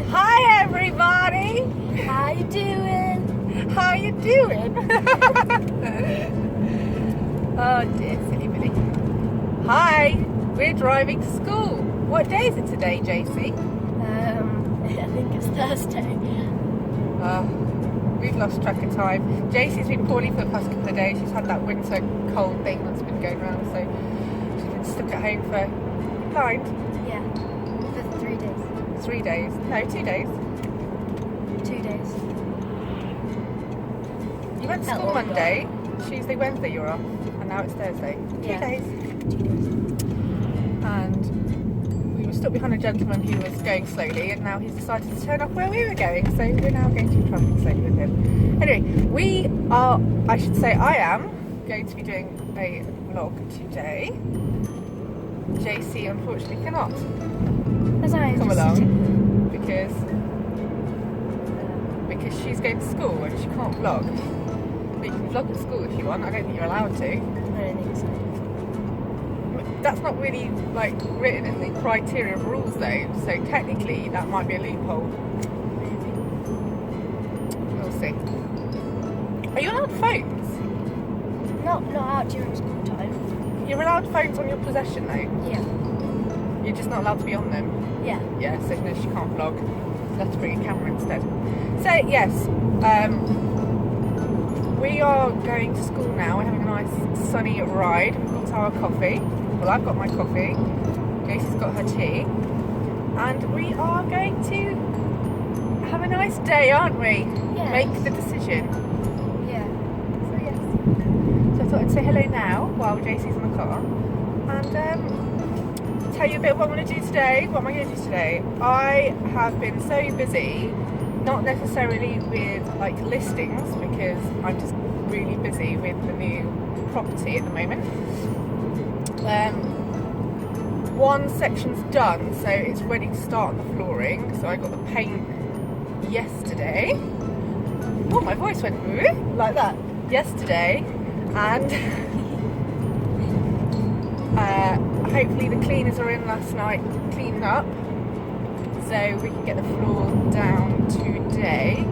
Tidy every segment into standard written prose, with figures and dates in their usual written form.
Hi everybody! How you doing? How you doing? Oh dear, silly Billy. Hi, we're driving to school. What day is it today, JC? I think it's Thursday. We've lost track of time. JC's been poorly for the past couple of days. She's had that winter cold thing that's been going around, so she's been stuck at home for blind. Yeah, for 3 days. 3 days. No, 2 days. 2 days. You went to school Monday, Tuesday, Wednesday you're off, and now it's Thursday. 2 Yeah. days. 2 days. And we were stuck behind a gentleman who was going slowly, and now he's decided to turn off where we were going, so we're now going to be travelling slowly with him. Anyway, I am going to be doing a vlog today. JC unfortunately cannot come along because she's going to school and she can't vlog. But you can vlog at school if you want. I don't think you're allowed to. I don't think so. That's not really like written in the criteria of rules though, so technically that might be a loophole. Maybe. We'll see. Are you allowed phones? Not out during school time. You're allowed phones on your possession though. Yeah. You're just not allowed to be on them. Yeah. Yeah, so no, she can't vlog. You'll have to bring a camera instead. So yes, we are going to school now. We're having a nice sunny ride. We've got our coffee. Well, I've got my coffee. Jason's got her tea. And we are going to have a nice day, aren't we? Yes. Make the decision. Yeah. So yes. So I thought I'd say hello now while JC's in the car. And tell you a bit what I'm going to do today. What am I going to do today? I have been so busy, not necessarily with like listings, because I'm just really busy with the new property at the moment. One section's done, so it's ready to start on the flooring. So I got the paint yesterday. Oh, my voice went like that yesterday, and hopefully the cleaners are in last night cleaning up, so we can get the floor down today.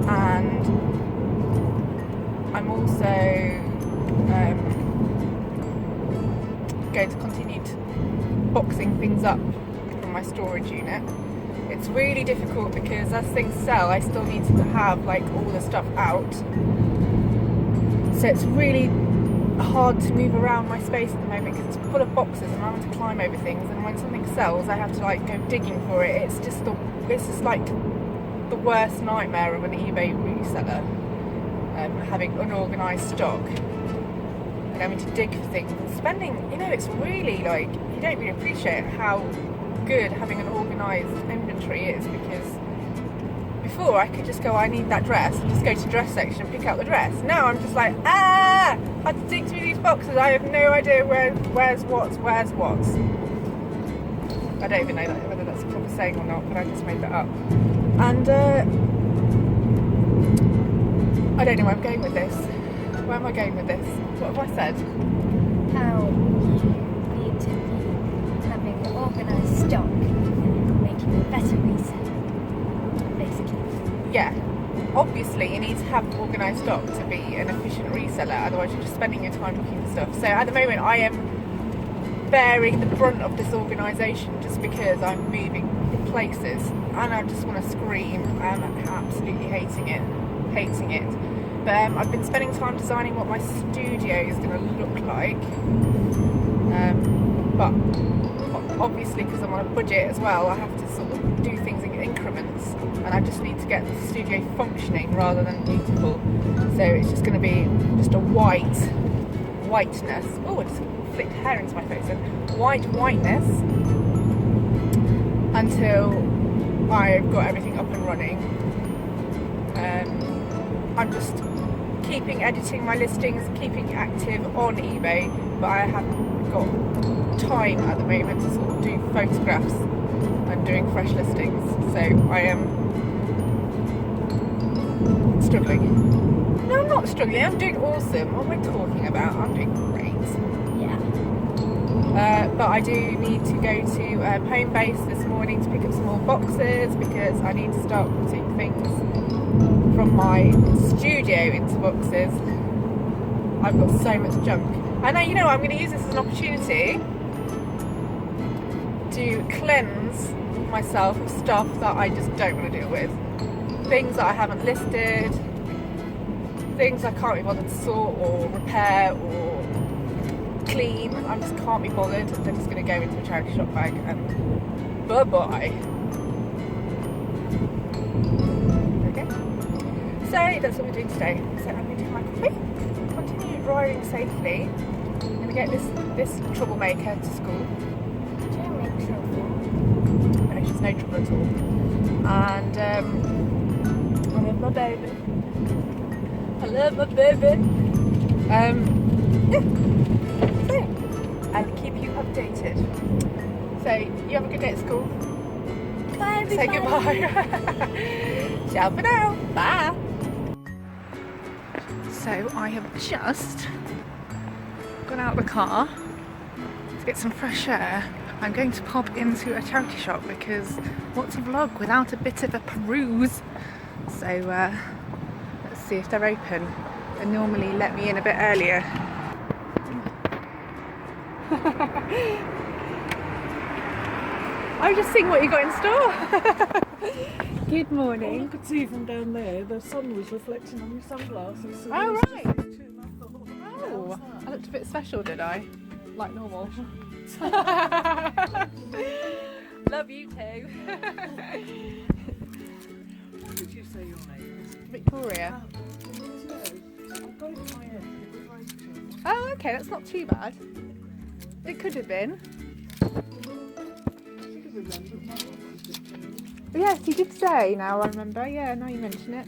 And I'm also going to continue boxing things up from my storage unit. It's really difficult because as things sell, I still need to have like all the stuff out, so it's really hard to move around my space at the moment because it's full of boxes and I want to climb over things, and when something sells I have to like go digging for it. It's just like the worst nightmare of an eBay reseller, having unorganised stock and having to dig for things and spending, it's really like, you don't really appreciate how good having an organised inventory is, because before I could just go, I need that dress, and just go to the dress section and pick out the dress. Now I'm just like, I have to dig through these boxes, I have no idea where's what. I don't even know whether that's a proper saying or not, but I just made that up. And I don't know where I'm going with this. Where am I going with this? What have I said? How you need to be having organised stock and making a better resale, basically. Yeah. Obviously, you need to have organised stock to be an efficient reseller, otherwise you're just spending your time looking for stuff. So at the moment I am bearing the brunt of this organisation just because I'm moving places, and I just want to scream. I'm absolutely hating it. But I've been spending time designing what my studio is going to look like. But obviously, because I'm on a budget as well, I have to sort of do things in increments, and I just need to get the studio functioning rather than beautiful. So it's just going to be just a whiteness. Oh, I just flicked hair into my face. Whiteness until I've got everything up and running. I'm just editing my listings, keeping active on eBay, but I haven't got time at the moment to sort of do photographs and doing fresh listings, so I am struggling. No, I'm not struggling, I'm doing awesome. What am I talking about? I'm doing great. Yeah. But I do need to go to home base this morning to pick up some more boxes because I need to start putting things from my studio into boxes. I've got so much junk. And you know what, I'm going to use this as an opportunity to cleanse myself of stuff that I just don't want to deal with. Things that I haven't listed, things I can't be bothered to sort or repair or clean. I just can't be bothered. They're just going to go into a charity shop bag and bye-bye. Okay. So that's what we're doing today. So I'm going to do my coffee, continue driving safely. I'm going to get this troublemaker to school. Don't make trouble. No, she's no trouble at all. And I love my baby. I love my baby. Yeah. So, I'll keep you updated. So, you have a good day at school. Bye, everybody. Say goodbye. Ciao for now. Bye. So, I have just gone out of the car to get some fresh air. I'm going to pop into a charity shop because what's a vlog without a bit of a peruse? So, let's see if they're open. They normally let me in a bit earlier. I was just seeing what you got in store. Good morning. I could see from down there, the sun was reflecting on your sunglasses. So Oh, it was right. just these two, and I thought, what the Oh, hell's I that? looked a bit special, did I? Like normal. Love you too. What did you say your name is? Victoria. Oh, okay, that's not too bad. It could have been. Yes, you did say, now I remember. Yeah, now you mention it.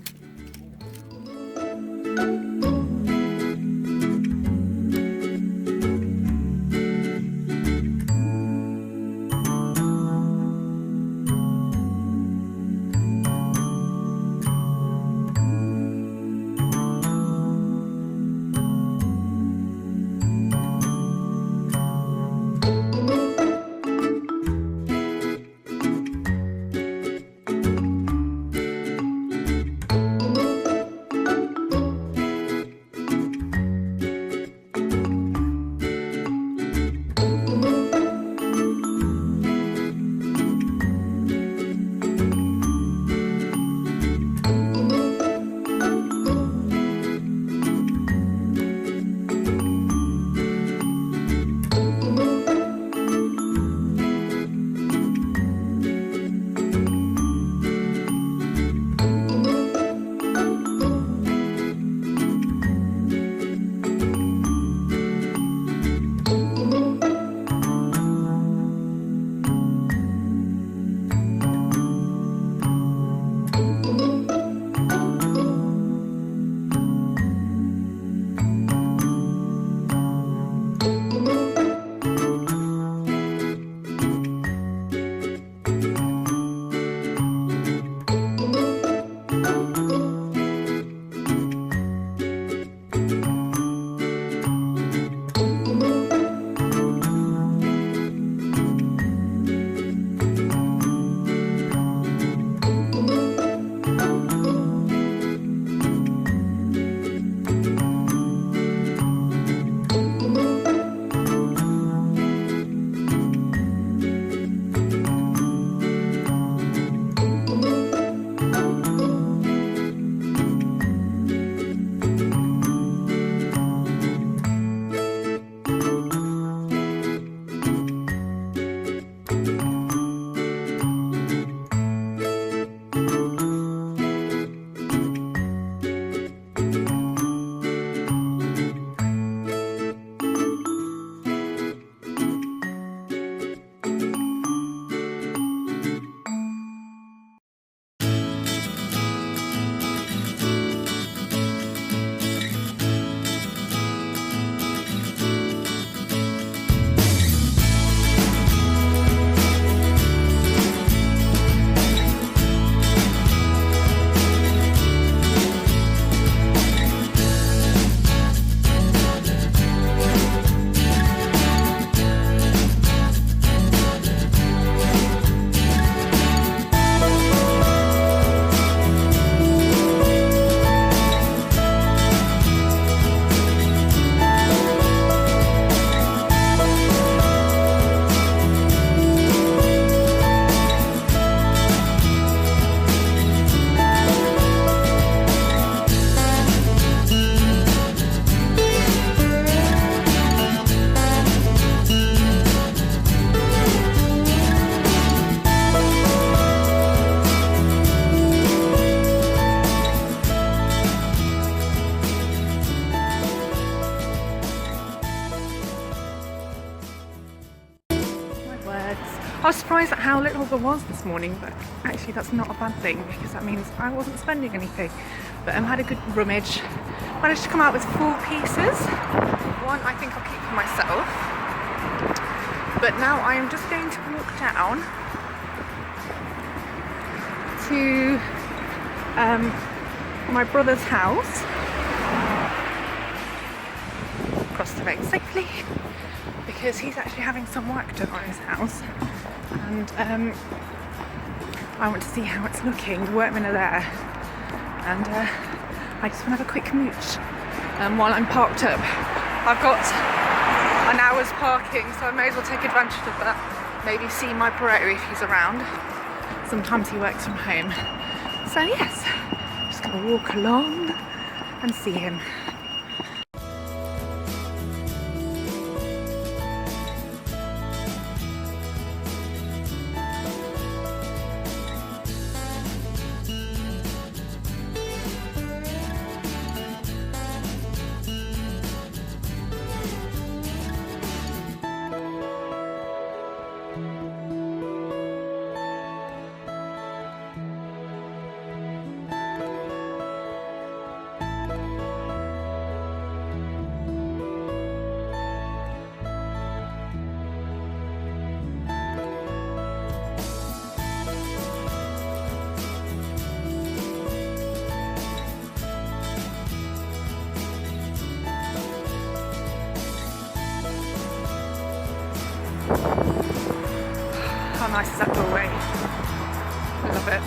I was surprised at how little there was this morning, but actually that's not a bad thing because that means I wasn't spending anything. But I had a good rummage. Managed to come out with 4 pieces. One I think I'll keep for myself. But now I am just going to walk down to my brother's house. Across the road safely because he's actually having some work done on his house. And I want to see how it's looking. The workmen are there. And I just want to have a quick mooch while I'm parked up. I've got an hour's parking, so I may as well take advantage of that. Maybe see my bro if he's around. Sometimes he works from home. So yes, just going to walk along and see him. How nice is that doorway? I love it.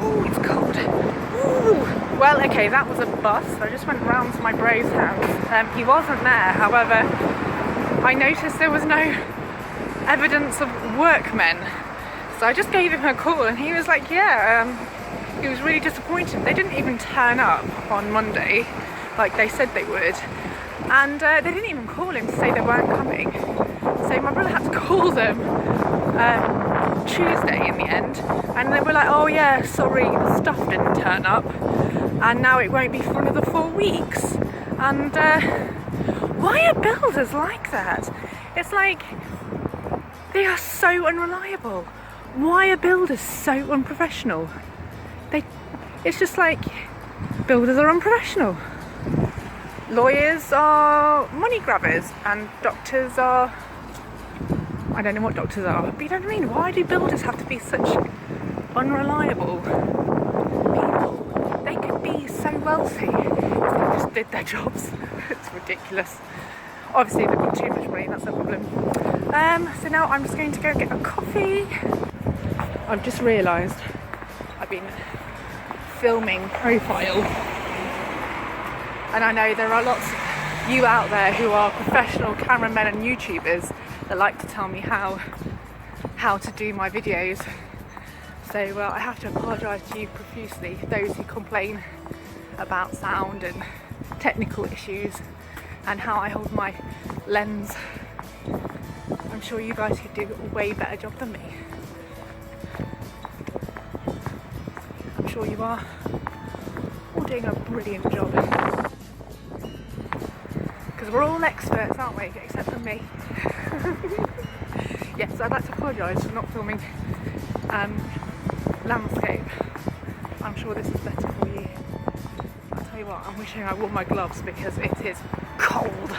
Ooh, it's cold. Ooh. Well, okay, that was a bus. I just went round to my bro's house. He wasn't there, however, I noticed there was no evidence of workmen. So I just gave him a call and he was like, yeah, he was really disappointed. They didn't even turn up on Monday like they said they would. And they didn't even call him to say they weren't coming. So my brother had to call them Tuesday in the end. And they were like, oh yeah, sorry, the stuff didn't turn up. And now it won't be for another 4 weeks. And why are builders like that? It's like, they are so unreliable. Why are builders so unprofessional? It's just like, builders are unprofessional. Lawyers are money grabbers and doctors are, I don't know what doctors are, but you know what I mean? Why do builders have to be such unreliable people? They could be so wealthy if they just did their jobs. It's ridiculous. Obviously they've got too much money, that's the problem. So now I'm just going to go get a coffee. I've just realised I've been filming profile. And I know there are lots of you out there who are professional cameramen and YouTubers that like to tell me how to do my videos. So I have to apologise to you profusely, those who complain about sound and technical issues and how I hold my lens. I'm sure you guys could do a way better job than me. I'm sure you are all doing a brilliant job. Because we're all experts, aren't we? Except for me. Yes, I'd like to apologise for not filming landscape. I'm sure this is better for you. I'll tell you what, I'm wishing I wore my gloves because it is cold.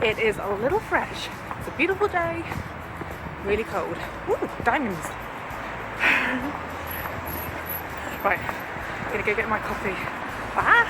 It is a little fresh. It's a beautiful day. Really cold. Ooh, diamonds. Right, I'm gonna go get my coffee. Bye.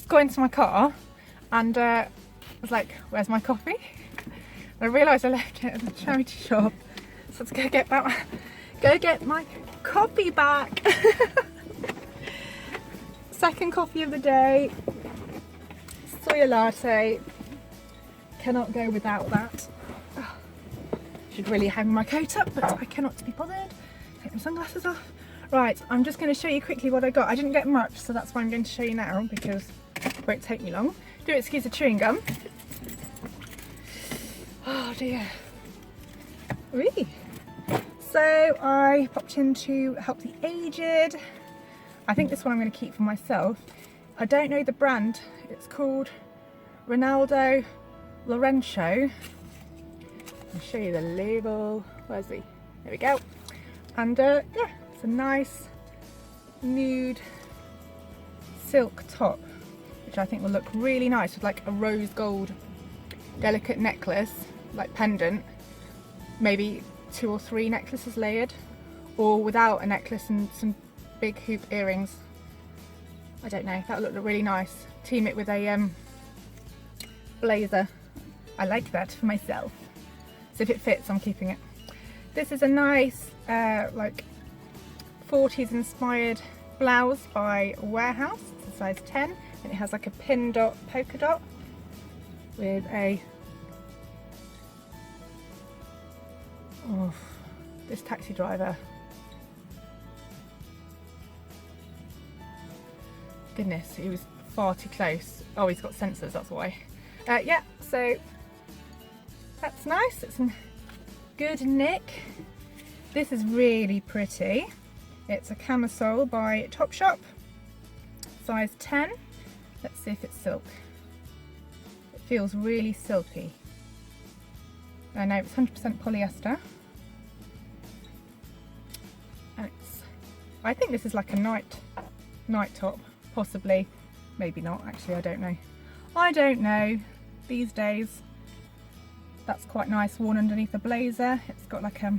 Got into my car and was like, where's my coffee? And I realised I left it at the charity shop. So let's go get my coffee back. Second coffee of the day. Soya latte. Cannot go without that. Oh, should really hang my coat up, but I cannot be bothered. Take my sunglasses off. Right, I'm just going to show you quickly what I got. I didn't get much, so that's why I'm going to show you now, because it won't take me long. Do excuse the chewing gum. Oh dear. Whee. So I popped in to help the aged. I think this one I'm going to keep for myself. I don't know the brand. It's called Ronaldo Lorenzo. I'll show you the label. Where's he? There we go. And yeah, it's a nice nude silk top, which I think will look really nice with like a rose gold delicate necklace, like pendant, maybe 2 or 3 necklaces layered, or without a necklace and some big hoop earrings. I don't know, that would look really nice. Team it with a blazer. I like that for myself. So if it fits, I'm keeping it. This is a nice like 40s inspired blouse by Warehouse. It's a size 10 and it has like a pin dot polka dot with a this taxi driver, goodness, he was far too close. Oh, he's got sensors, that's why. Yeah, so that's nice. It's in good nick. This is really pretty. It's a camisole by Topshop, size 10. Let's see if it's silk. It feels really silky. I know it's 100% polyester. And I think this is like a night top, possibly. Maybe not, actually, I don't know. I don't know. These days, that's quite nice, worn underneath a blazer. It's got like a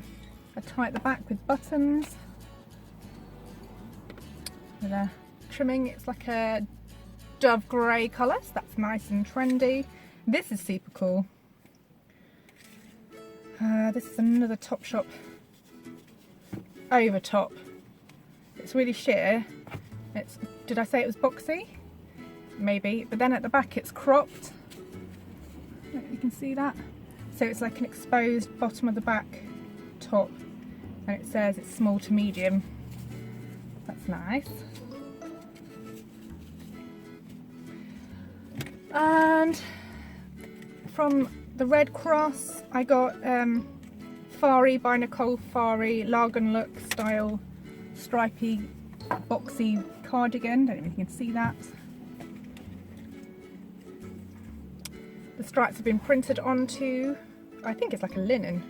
tie at the back with buttons. With a trimming, it's like a dove grey colour, so that's nice and trendy. This is super cool. This is another Topshop over top. It's really sheer. Did I say it was boxy? Maybe, but then at the back it's cropped. You can see that. So it's like an exposed bottom of the back top, and it says it's small to medium. That's nice. And from the Red Cross I got Fari by Nicole Fari Lagan look style stripy boxy cardigan. Don't know if you can see that. The stripes have been printed onto, I think it's like a linen.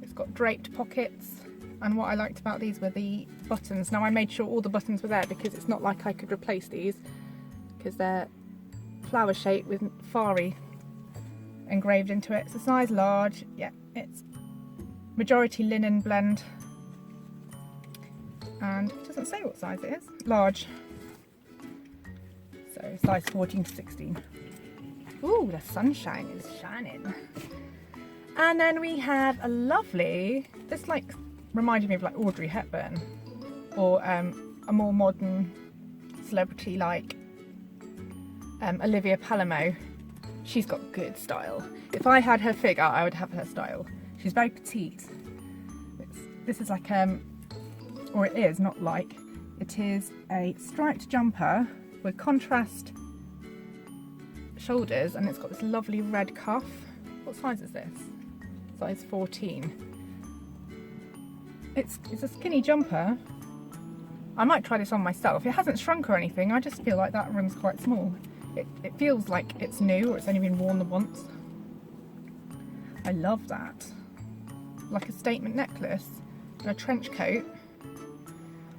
It's got draped pockets, and what I liked about these were the buttons. Now I made sure all the buttons were there because it's not like I could replace these because they're flower shaped with Fari engraved into it. It's a size large. Yeah, it's majority linen blend, and it doesn't say what size it is. Large, so size 14 to 16. Ooh, the sunshine is shining. And then we have a lovely, this like reminded me of like Audrey Hepburn, or a more modern celebrity like Olivia Palamo. She's got good style. If I had her figure, I would have her style. She's very petite. This is like or it is, not like, it is a striped jumper with contrast shoulders, and it's got this lovely red cuff. What size is this? Size 14. It's a skinny jumper. I might try this on myself. It hasn't shrunk or anything. I just feel like that run's quite small. It feels like it's new, or it's only been worn once. I love that. Like a statement necklace and a trench coat.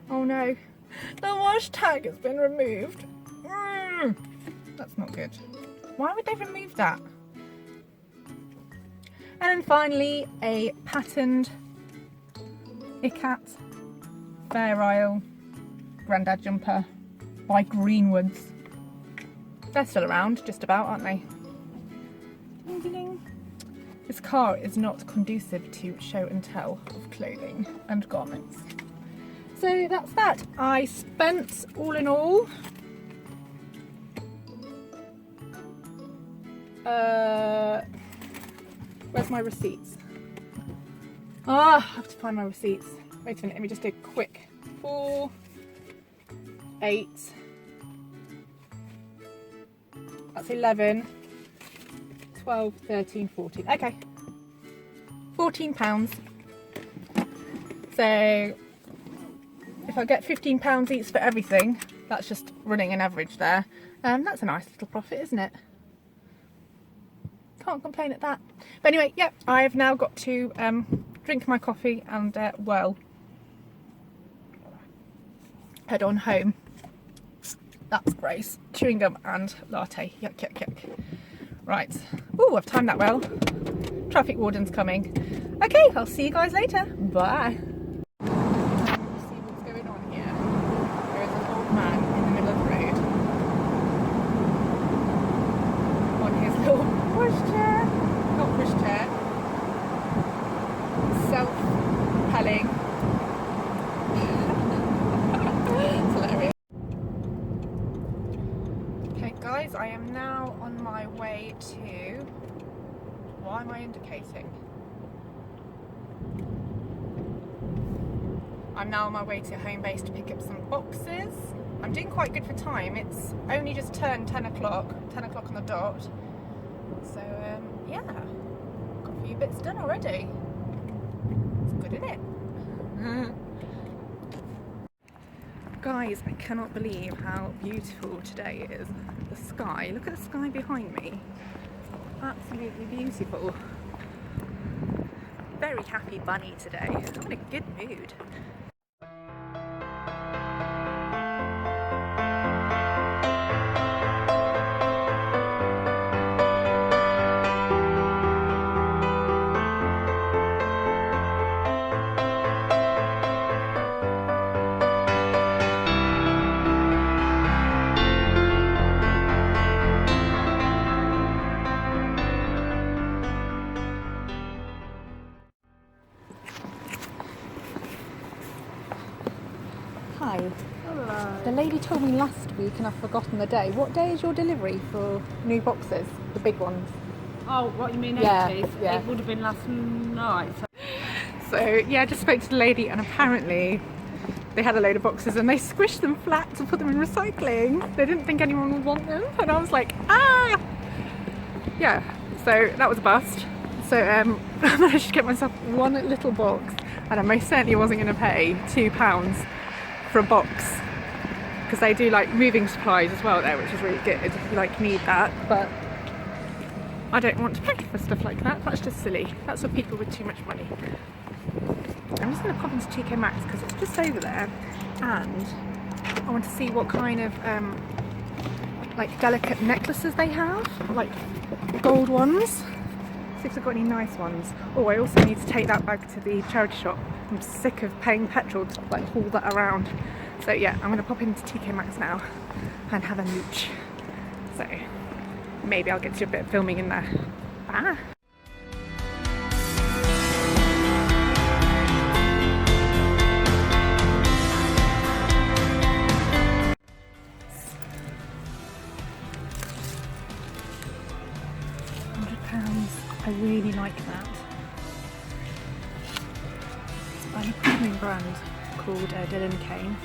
Oh no, the wash tag has been removed. That's not good. Why would they remove that? And then finally, a patterned Ikat Fair Isle Grandad jumper by Greenwoods. They're still around, just about, aren't they? Ding, ding, ding. This car is not conducive to show and tell of clothing and garments. So that's that. I spent all in all where's my receipts? I have to find my receipts. Wait a minute, let me just do a quick 4, 8, that's 11, 12, 13, 14. Okay, £14. So if I get £15 each for everything, that's just running an average there. That's a nice little profit, isn't it? Can't complain at that. But anyway, yeah, I've now got to drink my coffee and well, head on home. That's gross. Chewing gum and latte. Yuck, yuck, yuck. Right. Oh, I've timed that well. Traffic warden's coming. Okay, I'll see you guys later. Bye. See what's going on here. There is an old man in the middle of the road on his little pushchair. Not pushchair. Self-propelling. It's hilarious. Okay guys, I am now on my way to... Why am I indicating? I'm now on my way to home base to pick up some boxes. I'm doing quite good for time. It's only just turned 10 o'clock on the dot. So yeah, got a few bits done already. It's good, isn't it? Guys, I cannot believe how beautiful today is. The sky, look at the sky behind me. Absolutely beautiful. Very happy bunny today. I'm in a good mood. Hi. Hello. The lady told me last week and I've forgotten the day. What day is your delivery for new boxes? The big ones? Oh, what you mean Yeah, empties? yeah. It would have been last night. So yeah, I just spoke to the lady and apparently they had a load of boxes and they squished them flat to put them in recycling. They didn't think anyone would want them and I was like, ah! Yeah, so that was a bust. So I managed to get myself one little box and I most certainly wasn't going to pay £2 for a box because they do like moving supplies as well there, which is really good if you like need that, but I don't want to pay for stuff like that. That's just silly. That's for people with too much money. I'm just going to pop into TK Maxx because it's just over there and I want to see what kind of like delicate necklaces they have, like gold ones. See if they've got any nice ones. Oh, I also need to take that bag to the charity shop. I'm sick of paying petrol to like haul that around. So yeah, I'm going to pop into TK Maxx now and have a mooch. So maybe I'll get to do a bit of filming in there. Bye. £100. I really like that. It's by a premium brand called Dylan Kane.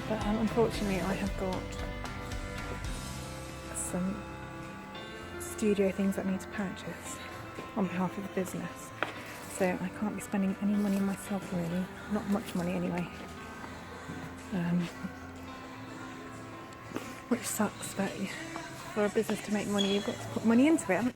But unfortunately I have got some studio things that I need to purchase on behalf of the business. So I can't be spending any money on myself really, not much money anyway. Which sucks, but for a business to make money you've got to put money into it, haven't you?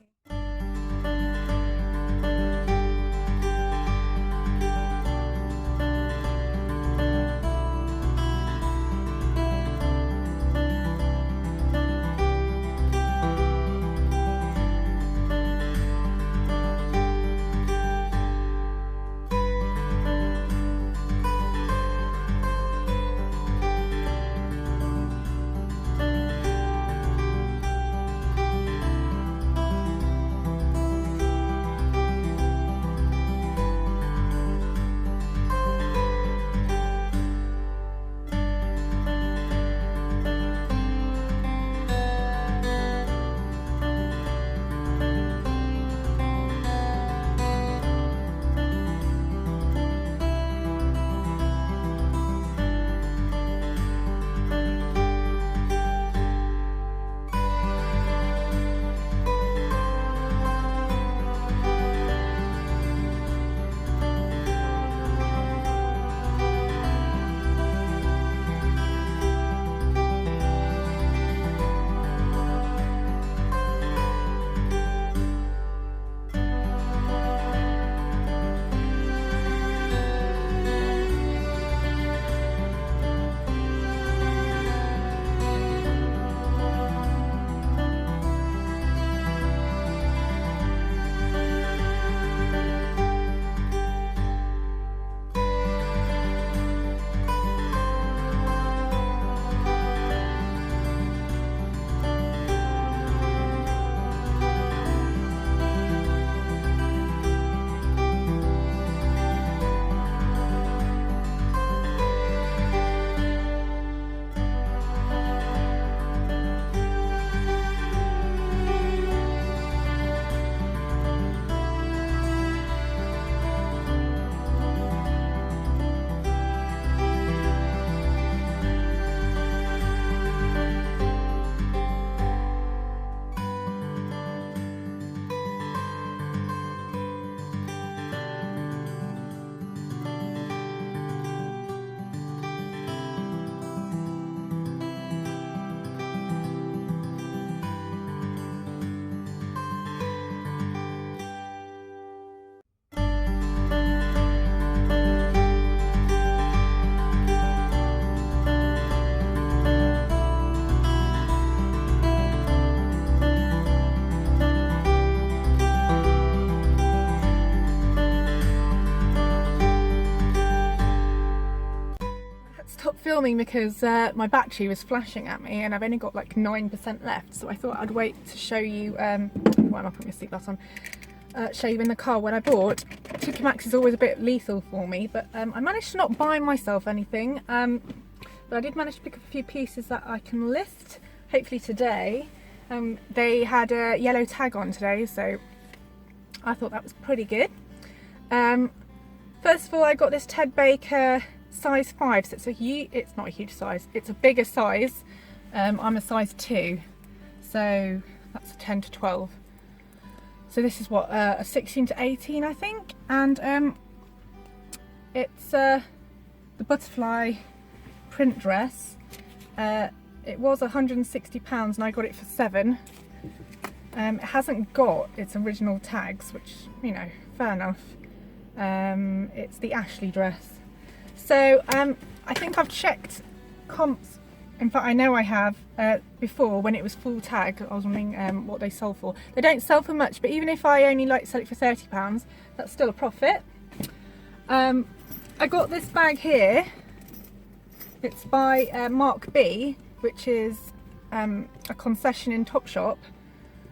filming because my battery was flashing at me and I've only got like 9% left, so I thought I'd wait to show you, why am I putting my seatbelt on? Show you in the car when I bought. TK Maxx is always a bit lethal for me, but I managed to not buy myself anything, but I did manage to pick up a few pieces that I can list, hopefully today. They had a yellow tag on today, so I thought that was pretty good. First of all, I got this Ted Baker size 5, so it's not a huge size, it's a bigger size. I'm a size 2, so that's a 10 to 12. So this is what, a 16 to 18 I think, and it's the butterfly print dress. It was £160 and I got it for 7. It hasn't got its original tags, which, you know, fair enough. It's the Ashley dress. So I think I've checked comps. In fact, I know I have before when it was full tag. I was wondering what they sold for. They don't sell for much, but even if I only like sell it for £30, that's still a profit. I got this bag here. It's by Mark B, which is a concession in Topshop.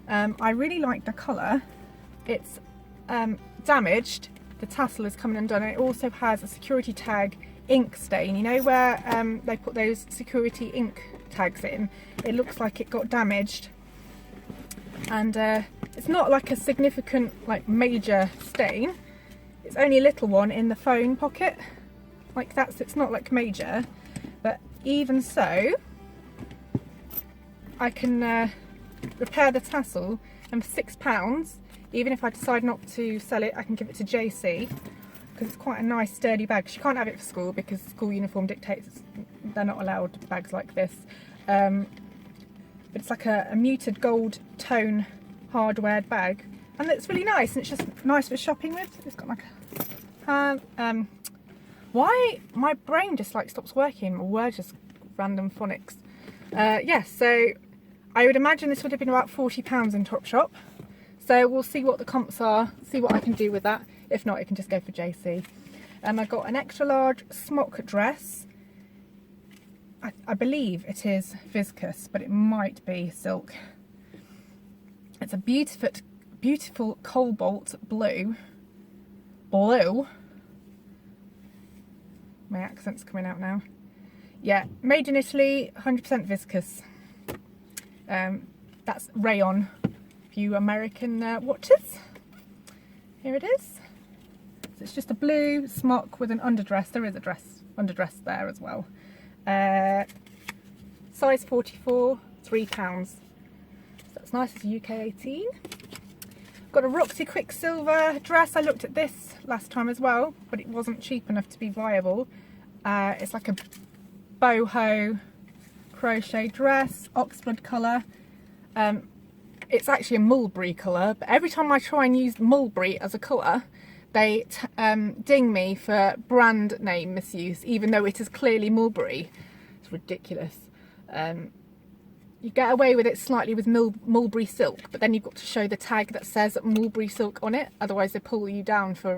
I really like the colour. It's damaged. The tassel is coming undone, and it also has a security tag ink stain. You know where they put those security ink tags in? It looks like it got damaged, and it's not like a significant, like major stain. It's only a little one in the phone pocket, like that, so it's not like major. But even so, I can repair the tassel, and for £6, even if I decide not to sell it, I can give it to JC, because it's quite a nice sturdy bag. She can't have it for school because school uniform dictates they're not allowed bags like this. But it's like a muted gold tone hardware bag, and it's really nice, and it's just nice for shopping with. It's got like a why my brain just like stops working, or words just random phonics. Yeah, so I would imagine this would have been about £40 in Topshop. So we'll see what the comps are, see what I can do with that. If not, it can just go for JC. I got an extra large smock dress. I believe it is viscose, but it might be silk. It's a beautiful cobalt blue. My accent's coming out now. Yeah, made in Italy, 100% viscose. That's rayon. You American watchers. Here it is. So it's just a blue smock with an underdress. There is a underdress there as well. Size 44, £3. So that's nice. It's UK 18. Got a Roxy Quicksilver dress. I looked at this last time as well, but it wasn't cheap enough to be viable. It's like a boho crochet dress, Oxford colour. It's actually a mulberry colour, but every time I try and use mulberry as a colour, they ding me for brand name misuse, even though it is clearly mulberry. It's ridiculous. You get away with it slightly with mulberry silk, but then you've got to show the tag that says mulberry silk on it, otherwise they pull you down for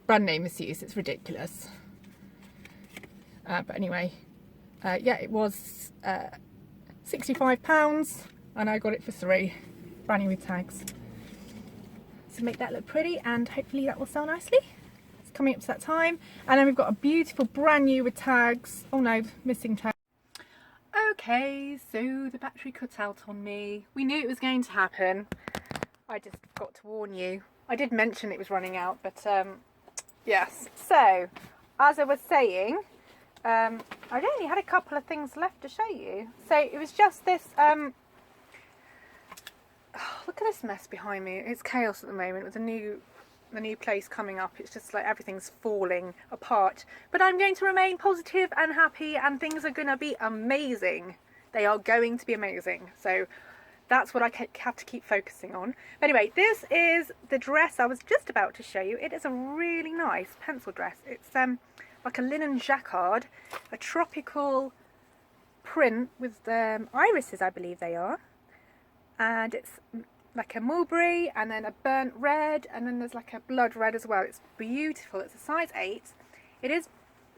brand name misuse. It's ridiculous. But anyway, yeah, it was £65. And I got it for 3, brand new with tags. So make that look pretty, and hopefully that will sell nicely. It's coming up to that time. And then we've got a beautiful brand new with tags. Oh no, missing tags. Okay, so the battery cut out on me. We knew it was going to happen. I just forgot to warn you. I did mention it was running out, but yes. So, as I was saying, I only had a couple of things left to show you. So it was just this look at this mess behind me. It's chaos at the moment with the new place coming up. It's just like everything's falling apart. But I'm going to remain positive and happy, and things are going to be amazing. They are going to be amazing. So that's what I have to keep focusing on. But anyway, this is the dress I was just about to show you. It is a really nice pencil dress. It's like a linen jacquard, a tropical print with irises, I believe they are. And it's like a mulberry, and then a burnt red, and then there's like a blood red as well. It's beautiful. It's a size 8. It is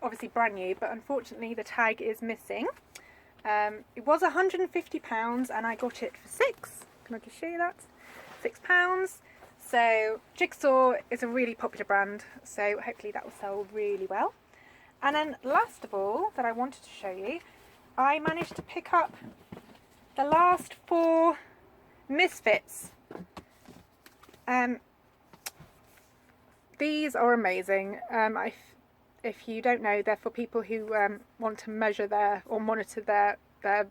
obviously brand new, but unfortunately the tag is missing. It was £150 and I got it for £6. Can I just show you that? £6. So Jigsaw is a really popular brand, so hopefully that will sell really well. And then last of all that I wanted to show you, I managed to pick up the last 4 Misfits. These are amazing. If you don't know, they're for people who want to measure their or monitor their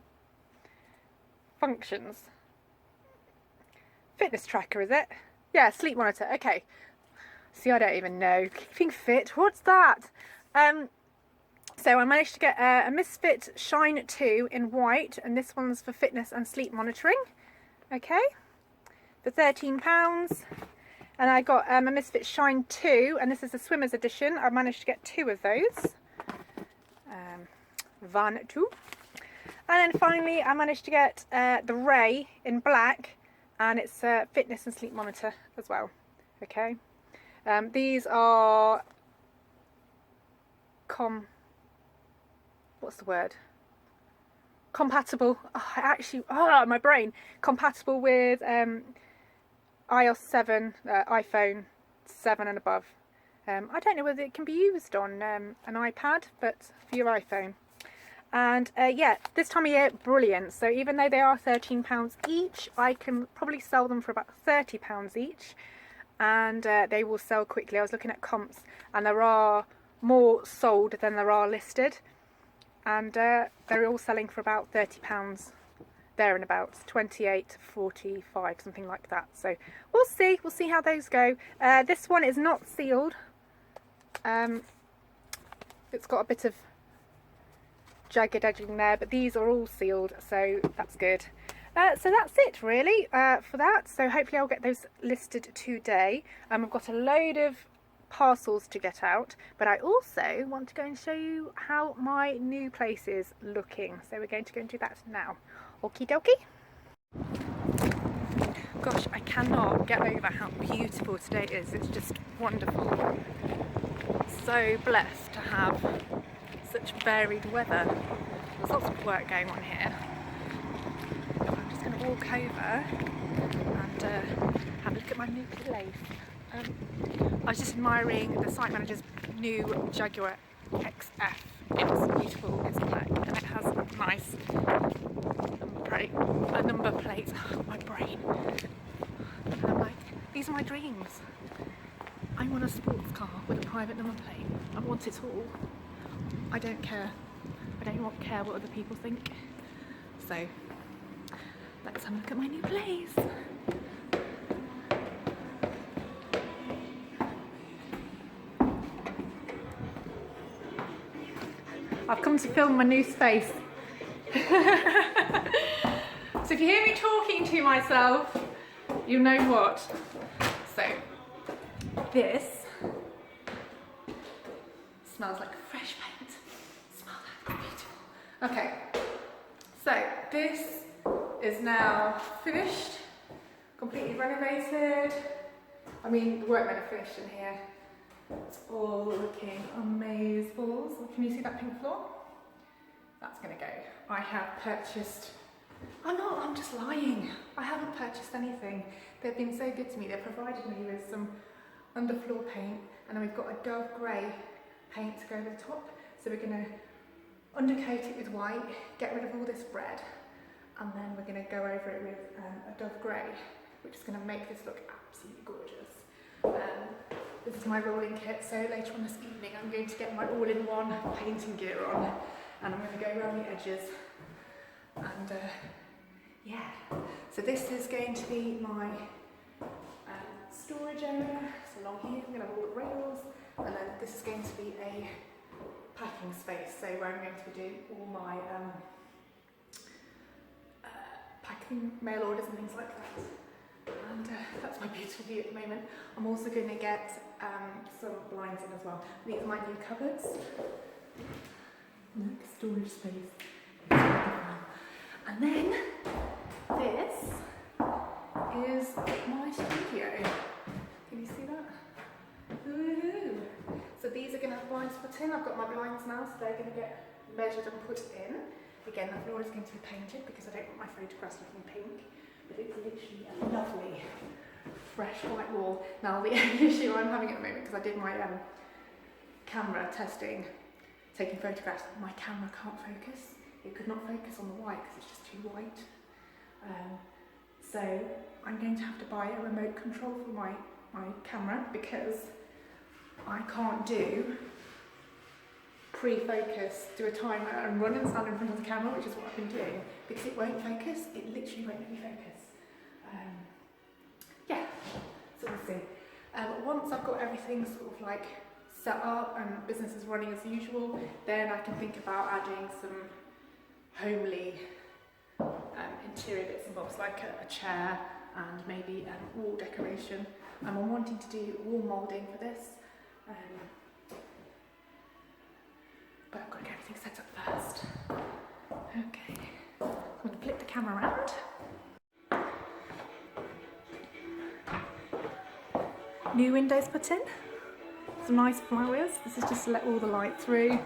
functions. Fitness tracker, is it? Yeah, sleep monitor. Okay. See, I don't even know. Keeping fit. What's that? So I managed to get a Misfit Shine 2 in white, and this one's for fitness and sleep monitoring. Okay, for £13. And I got a Misfit Shine 2, and this is a swimmer's edition. I managed to get 2 of those. Van 2. And then finally I managed to get the Ray in black, and it's a fitness and sleep monitor as well. Okay, these are what's the word? Compatible. Oh, my brain. Compatible with iOS 7, iPhone 7 and above. I don't know whether it can be used on an iPad, but for your iPhone. And yeah, this time of year, brilliant. So even though they are £13 each, I can probably sell them for about £30 each, and they will sell quickly. I was looking at comps, and there are more sold than there are listed, and they're all selling for about £30 there and about 28 to 45, something like that. So we'll see how those go. This one is not sealed. It's got a bit of jagged edging there, but these are all sealed, so that's good. So that's it really for that. So hopefully I'll get those listed today. I've got a load of parcels to get out, but I also want to go and show you how my new place is looking. So we're going to go and do that now. Okie dokie. Gosh, I cannot get over how beautiful today is. It's just wonderful. So blessed to have such varied weather. There's lots of work going on here. I'm just going to walk over and have a look at my new place. I was just admiring the site manager's new Jaguar XF. It's beautiful, it's black, and it has nice number plates. Oh, my brain. And I'm like, these are my dreams. I want a sports car with a private number plate. I want it all. I don't care. I don't care what other people think. So let's have a look at my new place. I've come to film my new space. So if you hear me talking to myself, you know what. So this smells like fresh paint. Smells like beautiful. Okay, so this is now finished, completely renovated. I mean, the workmen are finished in here. It's all looking amazing. Can you see that pink floor? That's gonna go. I have purchased, I'm just lying. I haven't purchased anything. They've been so good to me. They've provided me with some underfloor paint, and then we've got a dove grey paint to go over the top. So we're gonna undercoat it with white, get rid of all this red, and then we're gonna go over it with a dove grey, which is gonna make this look absolutely gorgeous. This is my rolling kit, so later on this evening I'm going to get my all-in-one painting gear on, and I'm going to go around the edges, and yeah, so this is going to be my storage area. So along here I'm going to have all the rails, and then this is going to be a packing space, so where I'm going to be doing all my packing mail orders and things like that. And that's my beautiful view at the moment. I'm also going to get some blinds in as well. These are my new cupboards. Look, storage space. And then this is my studio. Can you see that? Woohoo! So these are going to have blinds put in. I've got my blinds now, so they're going to get measured and put in. Again, the floor is going to be painted because I don't want my photographs looking pink, but it's literally a lovely fresh white wall. Now the only issue I'm having at the moment, because I did my camera testing, taking photographs, my camera can't focus. It could not focus on the white because it's just too white. So I'm going to have to buy a remote control for my camera because I can't do pre-focus, do a timer and run and stand in front of the camera, which is what I've been doing, because it won't focus. It literally won't let me focus. Yeah, so we'll see. Once I've got everything sort of like set up and business is running as usual, then I can think about adding some homely interior bits and bobs, like a chair and maybe wall decoration. I'm wanting to do wall moulding for this, but I've got to get everything set up first. Okay, I'm going to flip the camera around. New windows put in, some nice flowers. This is just to let all the light through.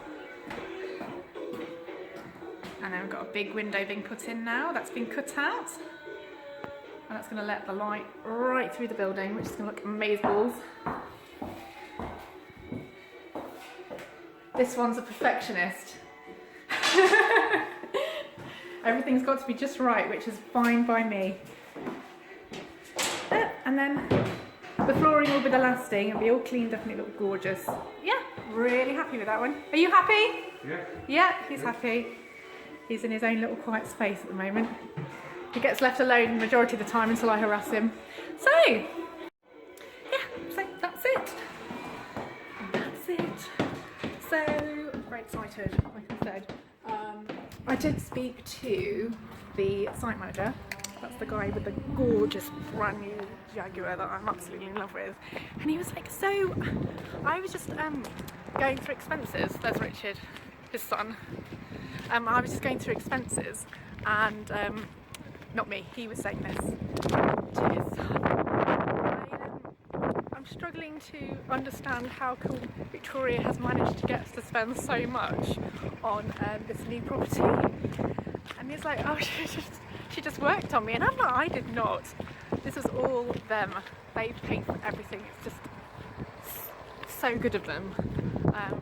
And then we've got a big window being put in now, that's been cut out. And that's going to let the light right through the building, which is going to look amazeballs. This one's a perfectionist. Everything's got to be just right, which is fine by me. And then the flooring will be the last thing. It'll be all cleaned up and it'll look gorgeous. Yeah, really happy with that one. Are you happy? Yeah. Yeah, he's happy. He's in his own little quiet space at the moment. He gets left alone the majority of the time until I harass him. So, yeah, so that's it. That's it. So, very excited, like I said. I did speak to the site manager. That's the guy with the gorgeous brand new Jaguar that I'm absolutely in love with. And he was like, so, I was just going through expenses. There's Richard, his son. I was just going through expenses and, not me, he was saying this to his son. I'm struggling to understand how come Victoria has managed to get us to spend so much on this new property. And he's like, oh, she just worked on me. And I'm like, I did not. This was all them. They paid for everything. It's just so good of them.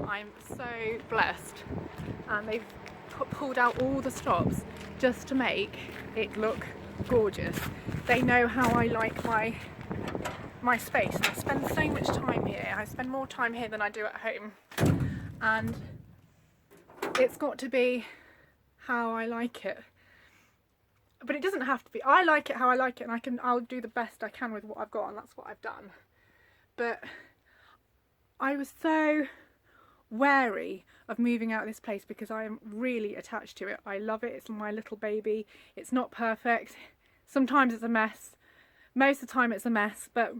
I'm so blessed. And they've pulled out all the stops just to make it look gorgeous. They know how I like my space. I spend so much time here. I spend more time here than I do at home. And it's got to be how I like it. But it doesn't have to be. I like it how I like it, and I'll do the best I can with what I've got, and that's what I've done. But I was so wary of moving out of this place because I am really attached to it. I love it. It's my little baby. It's not perfect. Sometimes it's a mess. Most of the time it's a mess, but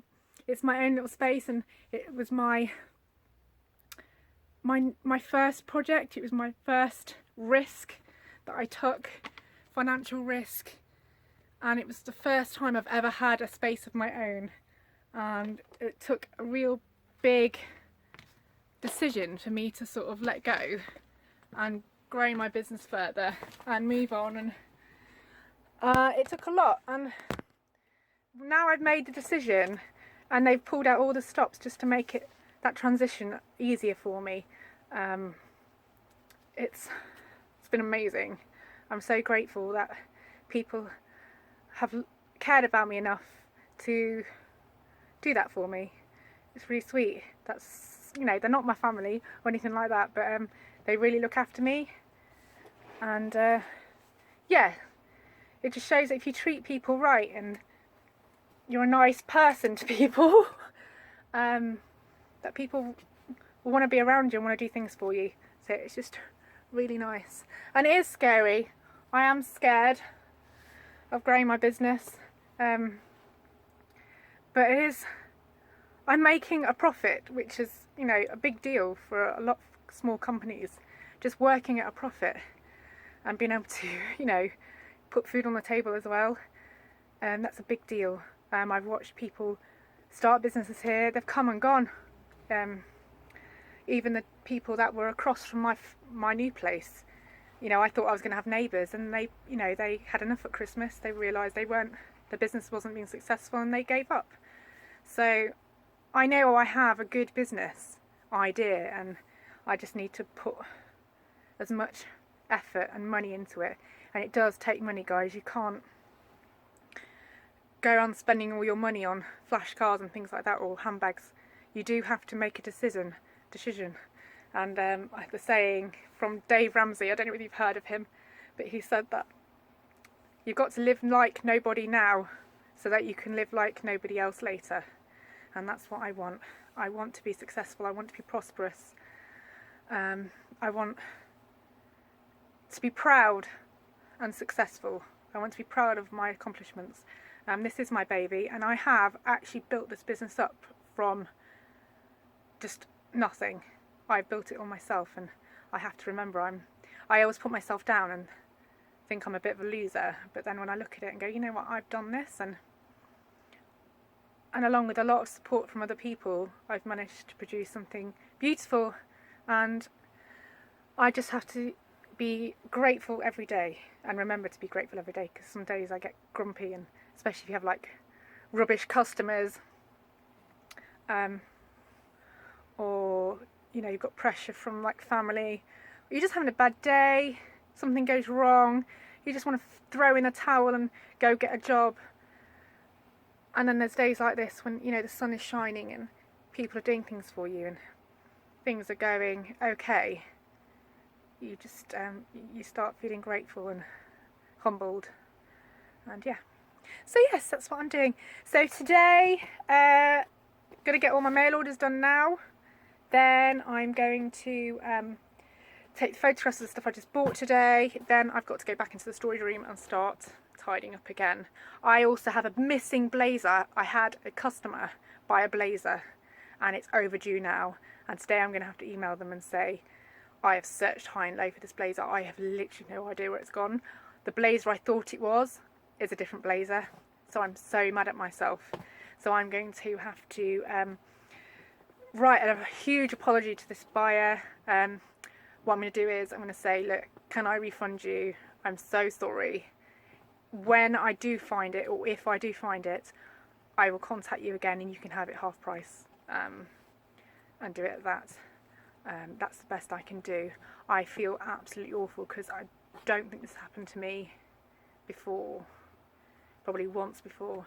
it's my own little space, and it was my first project. It was my first risk that I took, financial risk, and it was the first time I've ever had a space of my own, and it took a real big decision for me to sort of let go and grow my business further and move on, and it took a lot, and now I've made the decision and they've pulled out all the stops just to make it that transition easier for me. It's been amazing. I'm so grateful that people have cared about me enough to do that for me. It's really sweet. That's, you know, they're not my family or anything like that, but they really look after me, and yeah, it just shows that if you treat people right and you're a nice person to people, that people will want to be around you and want to do things for you. So it's just really nice. And it is scary. I am scared of growing my business, but it is, I'm making a profit, which is, you know, a big deal for a lot of small companies. Just working at a profit and being able to, you know, put food on the table as well. That's a big deal. I've watched people start businesses here. They've come and gone. even the people that were across from my new place. You know, I thought I was going to have neighbours, and they, you know, they had enough at Christmas. They realised the business wasn't being successful, and they gave up. So I know I have a good business idea, and I just need to put as much effort and money into it. And it does take money, guys. You can't go around spending all your money on flash cars and things like that, or handbags. You do have to make a decision. And the saying from Dave Ramsey, I don't know if you've heard of him, but he said that you've got to live like nobody now so that you can live like nobody else later. And that's what I want. I want to be successful. I want to be prosperous. I want to be proud and successful. I want to be proud of my accomplishments. This is my baby, and I have actually built this business up from just nothing. I built it all myself, and I have to remember I always put myself down and think I'm a bit of a loser, but then when I look at it and go, you know what, I've done this, and along with a lot of support from other people, I've managed to produce something beautiful. And I just have to be grateful every day, and remember to be grateful every day, because some days I get grumpy, and especially if you have like rubbish customers, or you know, you've got pressure from like family, or you're just having a bad day, something goes wrong, you just want to throw in a towel and go get a job. And then there's days like this when, you know, the sun is shining and people are doing things for you and things are going okay. You just you start feeling grateful and humbled. And yeah, so yes, that's what I'm doing. So today gonna get all my mail orders done now. Then I'm going to take the photographs of the stuff I just bought today. Then I've got to go back into the storage room and start tidying up again. I also have a missing blazer. I had a customer buy a blazer and it's overdue now, and today I'm going to have to email them and say I have searched high and low for this blazer. I have literally no idea where it's gone. The blazer I thought it was is a different blazer, so I'm so mad at myself. So I'm going to have to write a huge apology to this buyer. What I'm going to do is I'm going to say, look, can I refund you? I'm so sorry. When I do find it, or if I do find it, I will contact you again and you can have it half price, and do it at that. That's the best I can do. I feel absolutely awful because I don't think this happened to me before, probably once before.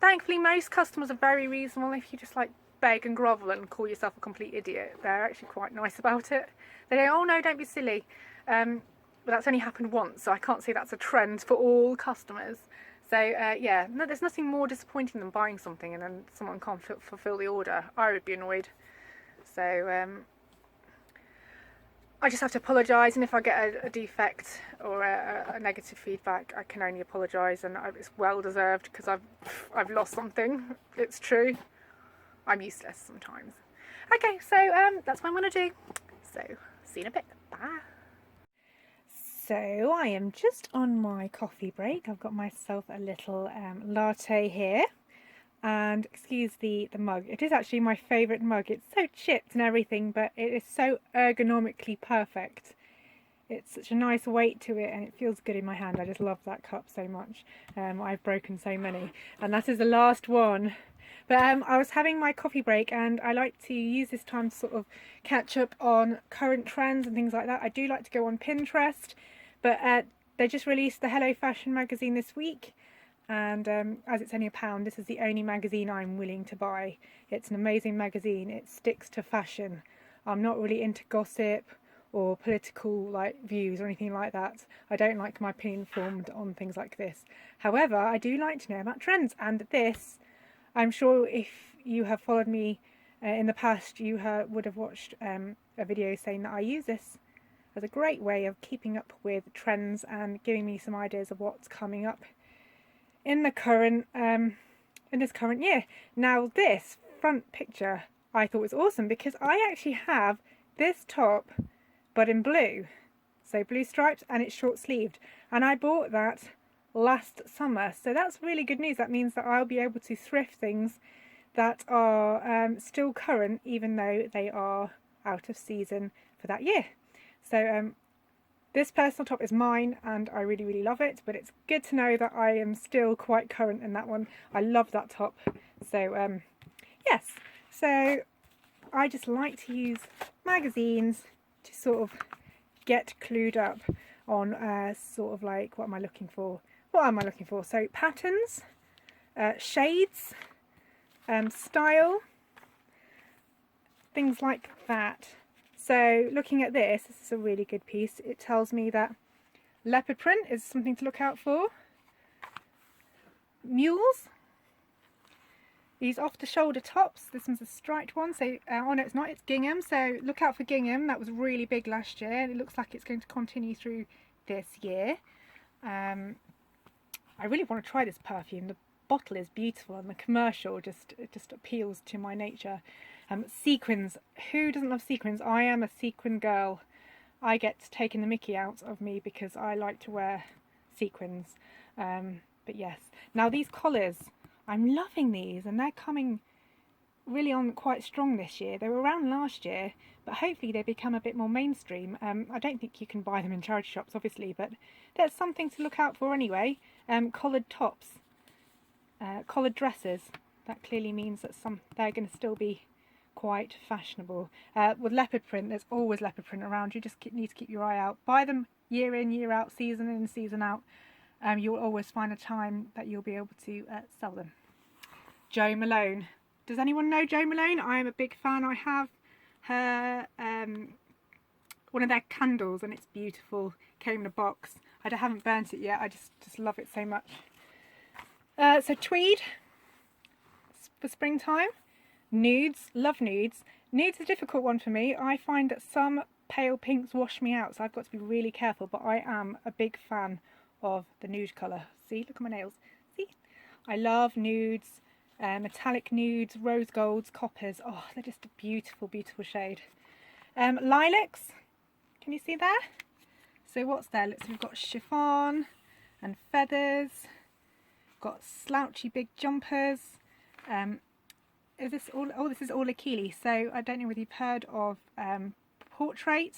Thankfully most customers are very reasonable. If you just like beg and grovel and call yourself a complete idiot, they're actually quite nice about it. They go, oh no, don't be silly. But that's only happened once, so I can't say that's a trend for all customers. So yeah, no, there's nothing more disappointing than buying something and then someone can't fulfill the order. I would be annoyed. So I just have to apologise, and if I get a defect or a negative feedback, I can only apologise, and it's well deserved because I've lost something. It's true. I'm useless sometimes. Okay, so that's what I'm going to do. So see you in a bit. Bye. So I am just on my coffee break. I've got myself a little latte here, and excuse the mug. It is actually my favourite mug. It's so chipped and everything, but it is so ergonomically perfect. It's such a nice weight to it and it feels good in my hand. I just love that cup so much. I've broken so many, and that is the last one. But I was having my coffee break, and I like to use this time to sort of catch up on current trends and things like that. I do like to go on Pinterest, but they just released the Hello Fashion magazine this week, and as it's only £1, this is the only magazine I'm willing to buy. It's an amazing magazine. It sticks to fashion. I'm not really into gossip or political like views or anything like that. I don't like my opinion formed on things like this. However, I do like to know about trends, and this, I'm sure if you have followed me in the past, you would have watched a video saying that I use this as a great way of keeping up with trends and giving me some ideas of what's coming up in the current in this current year. Now this front picture I thought was awesome because I actually have this top but in blue, so blue stripes, and it's short sleeved, and I bought that last summer, so that's really good news. That means that I'll be able to thrift things that are still current even though they are out of season for that year. So this personal top is mine and I really, really love it, but it's good to know that I am still quite current in that one. I love that top. So yes, so I just like to use magazines to sort of get clued up on sort of like, what am I looking for? So patterns, shades, style, things like that. So looking at this is a really good piece. It tells me that leopard print is something to look out for. Mules, these off the shoulder tops. This one's a striped one, so oh no, it's not, it's gingham, so look out for gingham. That was really big last year and it looks like it's going to continue through this year. I really want to try this perfume. The bottle is beautiful and the commercial just appeals to my nature. Sequins, who doesn't love sequins? I am a sequin girl. I get taken the mickey out of me because I like to wear sequins. But yes, now these collars, I'm loving these and they're coming really on quite strong this year. They were around last year, but hopefully they become a bit more mainstream. I don't think you can buy them in charity shops obviously, but there's something to look out for anyway. Collared tops, collared dresses, that clearly means that they're going to still be quite fashionable. With leopard print, there's always leopard print around. You just need to keep your eye out. Buy them year in, year out, season in, season out. You'll always find a time that you'll be able to sell them. Jo Malone. Does anyone know Jo Malone? I am a big fan. I have her one of their candles and it's beautiful. Came in a box. I haven't burnt it yet. I just love it so much. So tweed for springtime. Nudes, love nudes. Nudes is a difficult one for me. I find that some pale pinks wash me out, so I've got to be really careful, but I am a big fan of the nude colour. See, look at my nails. See? I love nudes, metallic nudes, rose golds, coppers. Oh, they're just a beautiful, beautiful shade. Lilacs, can you see there? So what's there? So we've got chiffon and feathers, got slouchy big jumpers. Is this all? Oh, this is all Achilles. So I don't know whether you've heard of portrait,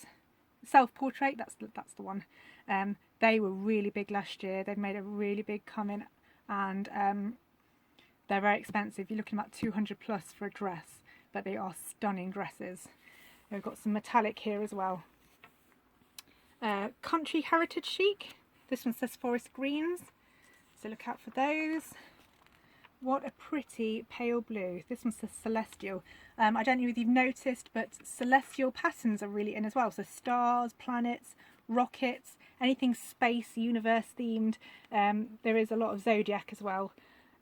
self-portrait. That's the one. They were really big last year. They've made a really big coming, and they're very expensive. You're looking at 200 plus for a dress, but they are stunning dresses. We've got some metallic here as well. Country Heritage Chic. This one says forest greens, so look out for those. What a pretty pale blue. This one says celestial. I don't know if you've noticed, but celestial patterns are really in as well. So stars, planets, rockets, anything space, universe themed. There is a lot of zodiac as well.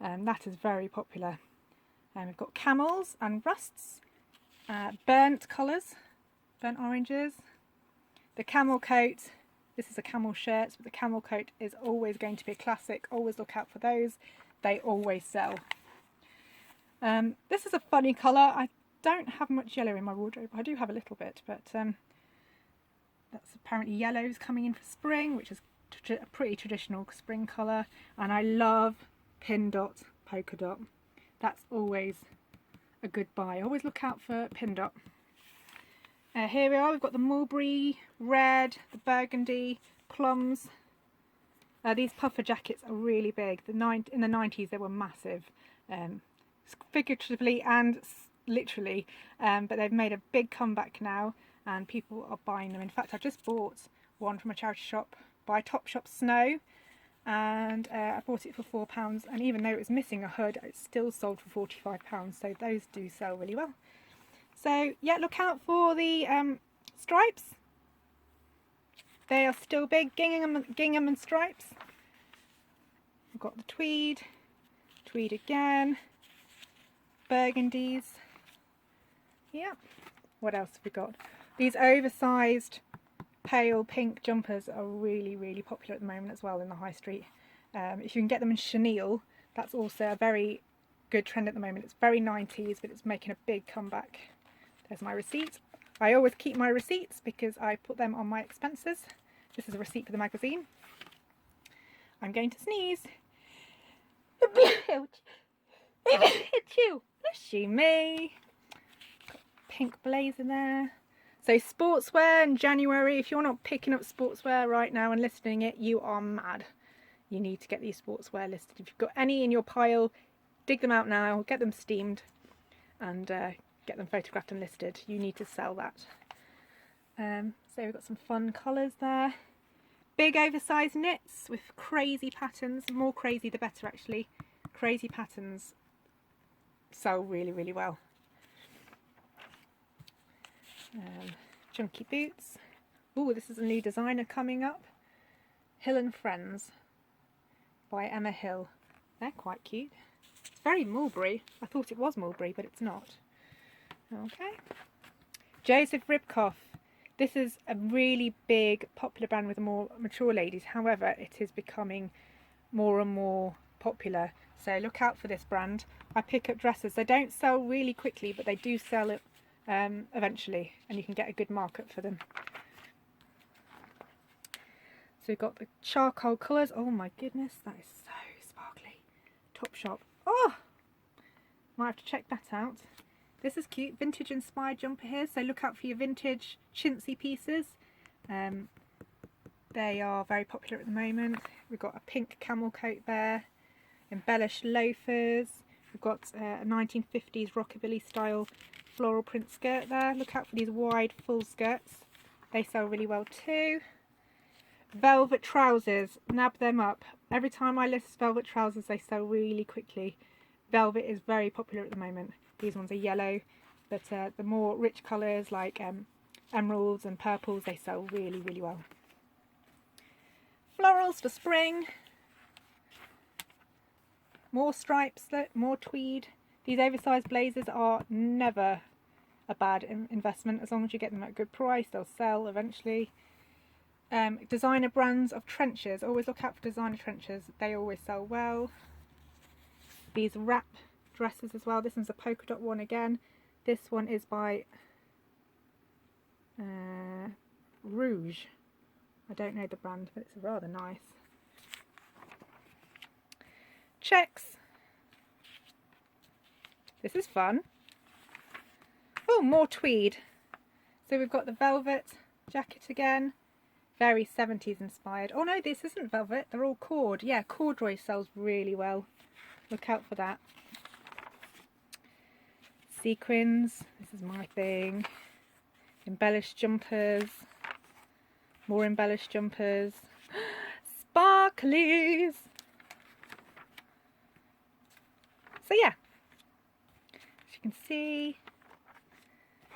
That is very popular. We've got camels and rusts, burnt colours, burnt oranges. The camel coat, this is a camel shirt, but the camel coat is always going to be a classic. Always look out for those. They always sell. This is a funny colour. I don't have much yellow in my wardrobe. I do have a little bit, but that's apparently yellow's coming in for spring, which is a pretty traditional spring colour. And I love pin dot, polka dot. That's always a good buy. Always look out for pin dot. Here we are. We've got the mulberry red, the burgundy, plums. These puffer jackets are really big. In the 90s they were massive, figuratively and literally, but they've made a big comeback now and people are buying them. In fact, I just bought one from a charity shop by Topshop Snow, and I bought it for £4, and even though it was missing a hood, it still sold for £45, so those do sell really well. So yeah, look out for the stripes. They are still big, gingham and stripes. We've got the tweed, tweed again, burgundies. Yeah, what else have we got? These oversized pale pink jumpers are really, really popular at the moment as well in the high street. If you can get them in chenille, that's also a very good trend at the moment. It's very 90s, but it's making a big comeback. There's my receipt. I always keep my receipts because I put them on my expenses. This is a receipt for the magazine. I'm going to sneeze. Bless you me. Got pink blazer there. So sportswear in January, if you're not picking up sportswear right now and listing it, you are mad. You need to get these sportswear listed. If you've got any in your pile, dig them out now, get them steamed and get them photographed and listed. You need to sell that. So we've got some fun colours there. Big oversized knits with crazy patterns. More crazy the better actually. Crazy patterns sell really, really well. Chunky boots. Oh, this is a new designer coming up. Hill and Friends by Emma Hill. They're quite cute. It's very Mulberry. I thought it was Mulberry, but it's not. Okay. Joseph Ribkoff. This is a really big, popular brand with the more mature ladies. However, it is becoming more and more popular. So look out for this brand. I pick up dresses. They don't sell really quickly, but they do sell it eventually, and you can get a good markup for them. So we've got the charcoal colours. Oh my goodness, that is so sparkly. Topshop. Oh, might have to check that out. This is cute, vintage inspired jumper here, so look out for your vintage chintzy pieces. They are very popular at the moment. We've got a pink camel coat there, embellished loafers. We've got a 1950s rockabilly style floral print skirt there. Look out for these wide full skirts. They sell really well too. Velvet trousers, nab them up. Every time I list velvet trousers, they sell really quickly. Velvet is very popular at the moment. These ones are yellow, but the more rich colours like emeralds and purples, they sell really, really well. Florals for spring. More stripes, more tweed. These oversized blazers are never a bad investment. As long as you get them at a good price, they'll sell eventually. Designer brands of trenches. Always look out for designer trenches. They always sell well. These wrap dresses as well. This one's a polka dot one again. This one is by Rouge. I don't know the brand, but it's rather nice. Checks. This is fun. Oh, more tweed. So we've got the velvet jacket again. Very 70s inspired. Oh no, this isn't velvet. They're all cord. Yeah, corduroy sells really well. Look out for that. Sequins, this is my thing. Embellished jumpers, more embellished jumpers. Sparklies. So yeah, as you can see,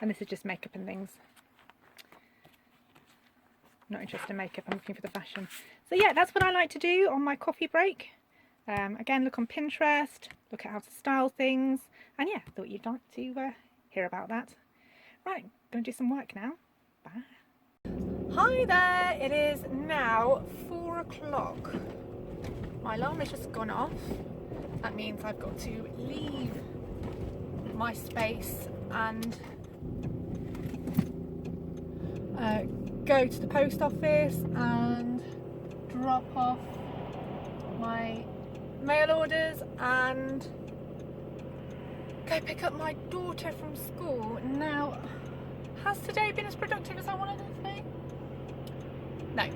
and this is just makeup and things. I'm not interested in makeup, I'm looking for the fashion. So yeah, that's what I like to do on my coffee break. Again, look on Pinterest, look at how to style things, and yeah, thought you'd like to hear about that. Right, going to do some work now. Bye. Hi there, it is now 4 o'clock. My alarm has just gone off. That means I've got to leave my space and go to the post office and drop off my mail orders and go pick up my daughter from school. Now, has today been as productive as I wanted it to be? No.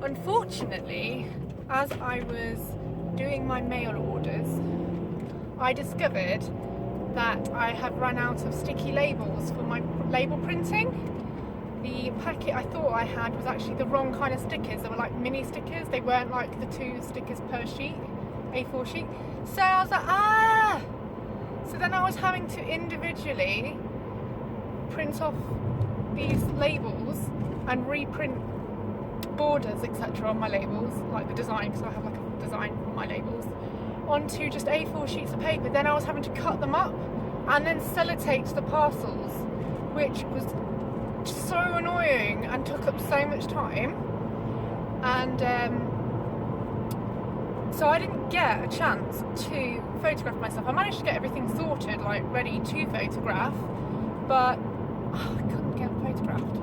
Unfortunately, as I was doing my mail orders, I discovered that I had run out of sticky labels for my label printing. The packet I thought I had was actually the wrong kind of stickers. They were like mini stickers. They weren't like the 2 stickers per sheet, A4 sheet. So I was like, ah! So then I was having to individually print off these labels and reprint borders, etc. on my labels, like the design, because I have like a design for my labels, onto just A4 sheets of paper. Then I was having to cut them up and then sellotape the parcels, which was so annoying and took up so much time. And so I didn't get a chance to photograph myself. I managed to get everything sorted, like ready to photograph, but I couldn't get photographed.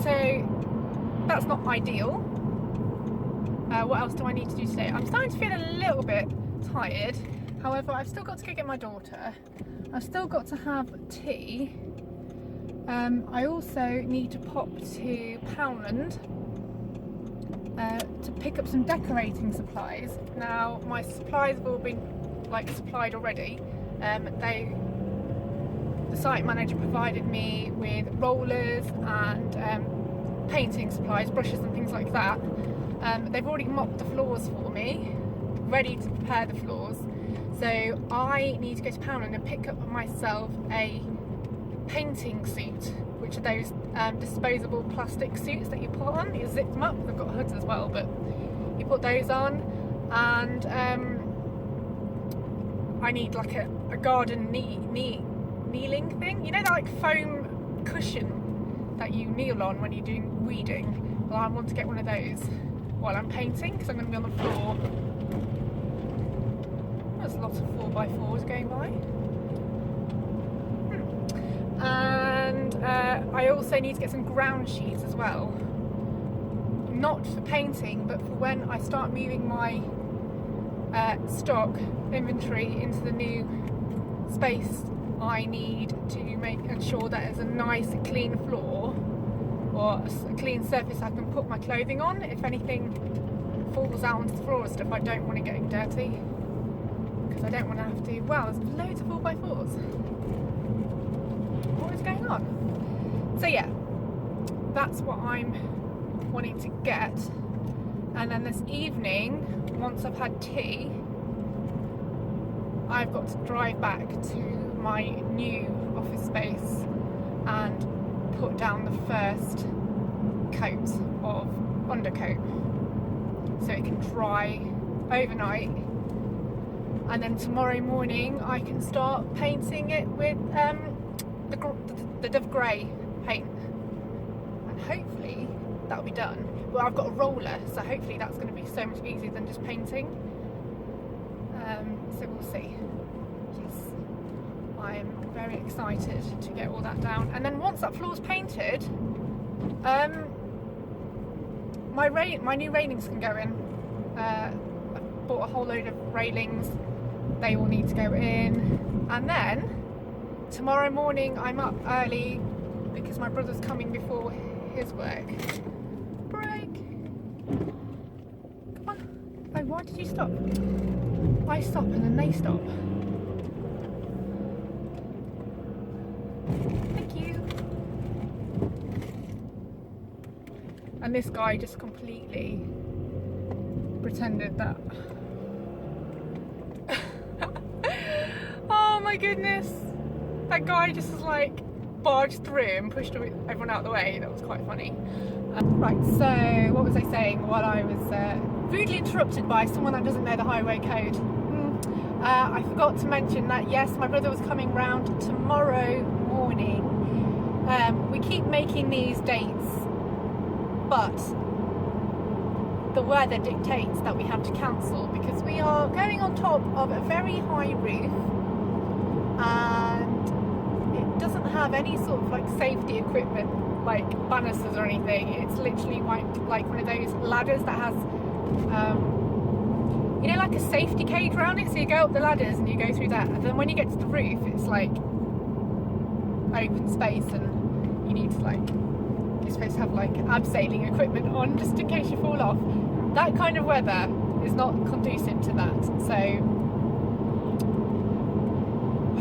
So that's not ideal. What else do I need to do today? I'm starting to feel a little bit tired. However, I've still got to go get my daughter. I've still got to have tea. I also need to pop to Poundland to pick up some decorating supplies. Now, my supplies have all been supplied already. The site manager provided me with rollers and painting supplies, brushes and things like that. They've already mopped the floors for me, ready to prepare the floors. So I need to go to Poundland and pick up myself a painting suit, which are those disposable plastic suits that you put on. You zip them up. They've got hoods as well, but you put those on. And I need like a garden kneeling thing. You know that like foam cushion that you kneel on when you're doing weeding? Well, I want to get one of those while I'm painting, because I'm going to be on the floor. There's lots of 4x4s going by. And I also need to get some ground sheets as well. Not for painting, but for when I start moving my stock inventory into the new space. I need to ensure that there's a nice clean floor or a clean surface I can put my clothing on. If anything falls out onto the floor and stuff, I don't want it getting dirty, because I don't want to have to. Wow, there's loads of 4x4s. What is going on? So yeah, that's what I'm wanting to get. And then this evening, once I've had tea, I've got to drive back to my new office space and put down the first coat of undercoat so it can dry overnight, and then tomorrow morning I can start painting it with the Dove Grey paint, and hopefully that'll be done. Well, I've got a roller, so hopefully that's going to be so much easier than just painting. So we'll see. Yes, I'm very excited to get all that down. And then once that floor's painted, my new railings can go in. I bought a whole load of railings. They all need to go in. And then tomorrow morning I'm up early because my brother's coming before his work. Brake! Come on. Oh, why did you stop? I stop and then they stop. Thank you. And this guy just completely pretended that. Oh my goodness. That guy just was like barged through and pushed everyone out of the way. That was quite funny. Right, so what was I saying while I was rudely interrupted by someone that doesn't know the highway code? I forgot to mention that yes, my brother was coming round tomorrow morning. We keep making these dates, but the weather dictates that we have to cancel because we are going on top of a very high roof and it doesn't have any sort of like safety equipment like banisters or anything. It's literally like one of those ladders that has you know, like a safety cage around it, so you go up the ladders and you go through that, and then when you get to the roof it's like open space and you need to you're supposed to have like abseiling equipment on just in case you fall off. That kind of weather is not conducive to that, so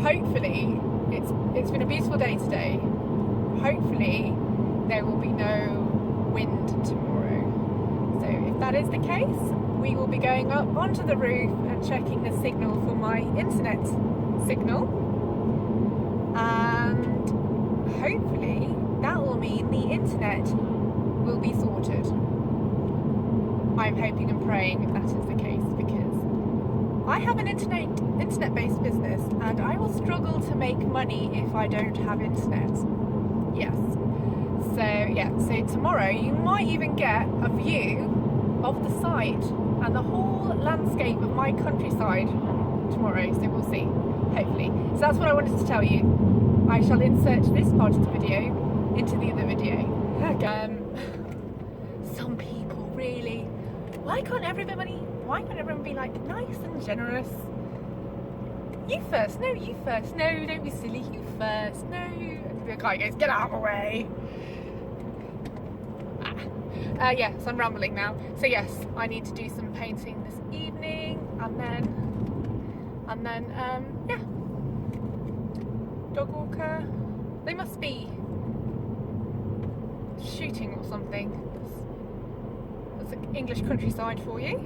hopefully it's been a beautiful day today. Hopefully there will be no wind tomorrow, so if that is the case, we will be going up onto the roof and checking the signal for my internet signal, and hopefully that will mean the internet will be sorted. I'm hoping and praying that is the case, because I have an internet-based business and I will struggle to make money if I don't have internet. Yes. So yeah, so tomorrow you might even get a view of the site and the whole landscape of my countryside tomorrow, so we'll see, hopefully. So that's what I wanted to tell you. I shall insert this part of the video into the other video. Some people really, why can't everyone be like nice and generous? You first, no, you first, no, don't be silly, you first, no. And the guy goes, get out of my way. Yes, I'm rambling now. So yes, I need to do some painting this evening, and then yeah, dog walker. They must be shooting or something. That's the English countryside for you.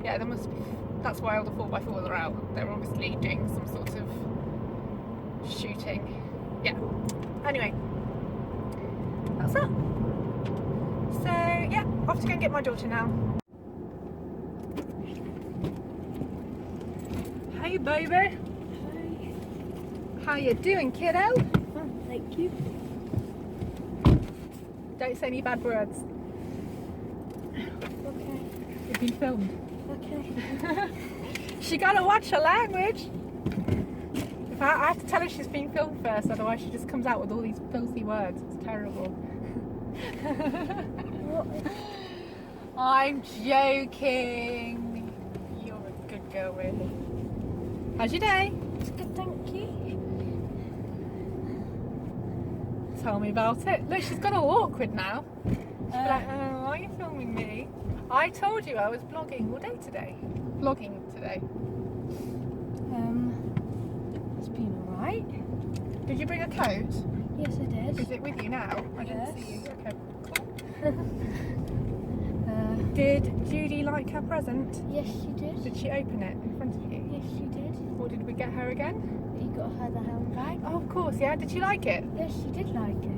Yeah, there must be. That's why all the 4x4s are out. They're obviously doing some sort of shooting. Yeah. Anyway, that's that. So yeah, off to go and get my daughter now. Hey baby. Hi. How you doing, kiddo? Oh, thank you. Don't say any bad words. Okay. You've been filmed. Okay. She gotta watch her language. If I have to tell her she's been filmed first, otherwise she just comes out with all these filthy words. It's terrible. What? I'm joking. You're a good girl, really. How's your day? It's good, thank you. Tell me about it. Look, she's got all awkward now. She'll be like, oh, why are you filming me? I told you I was vlogging all day today. Vlogging today. It's been alright. Did you bring a coat? Yes, I did. Is it with you now? I didn't Yes. see you. Okay, cool. Did Judy like her present? Yes, she did. Did she open it in front of you? Yes, she did. Or did we get her again? You got her the handbag. Oh, of course, yeah. Did she like it? Yes, she did like it.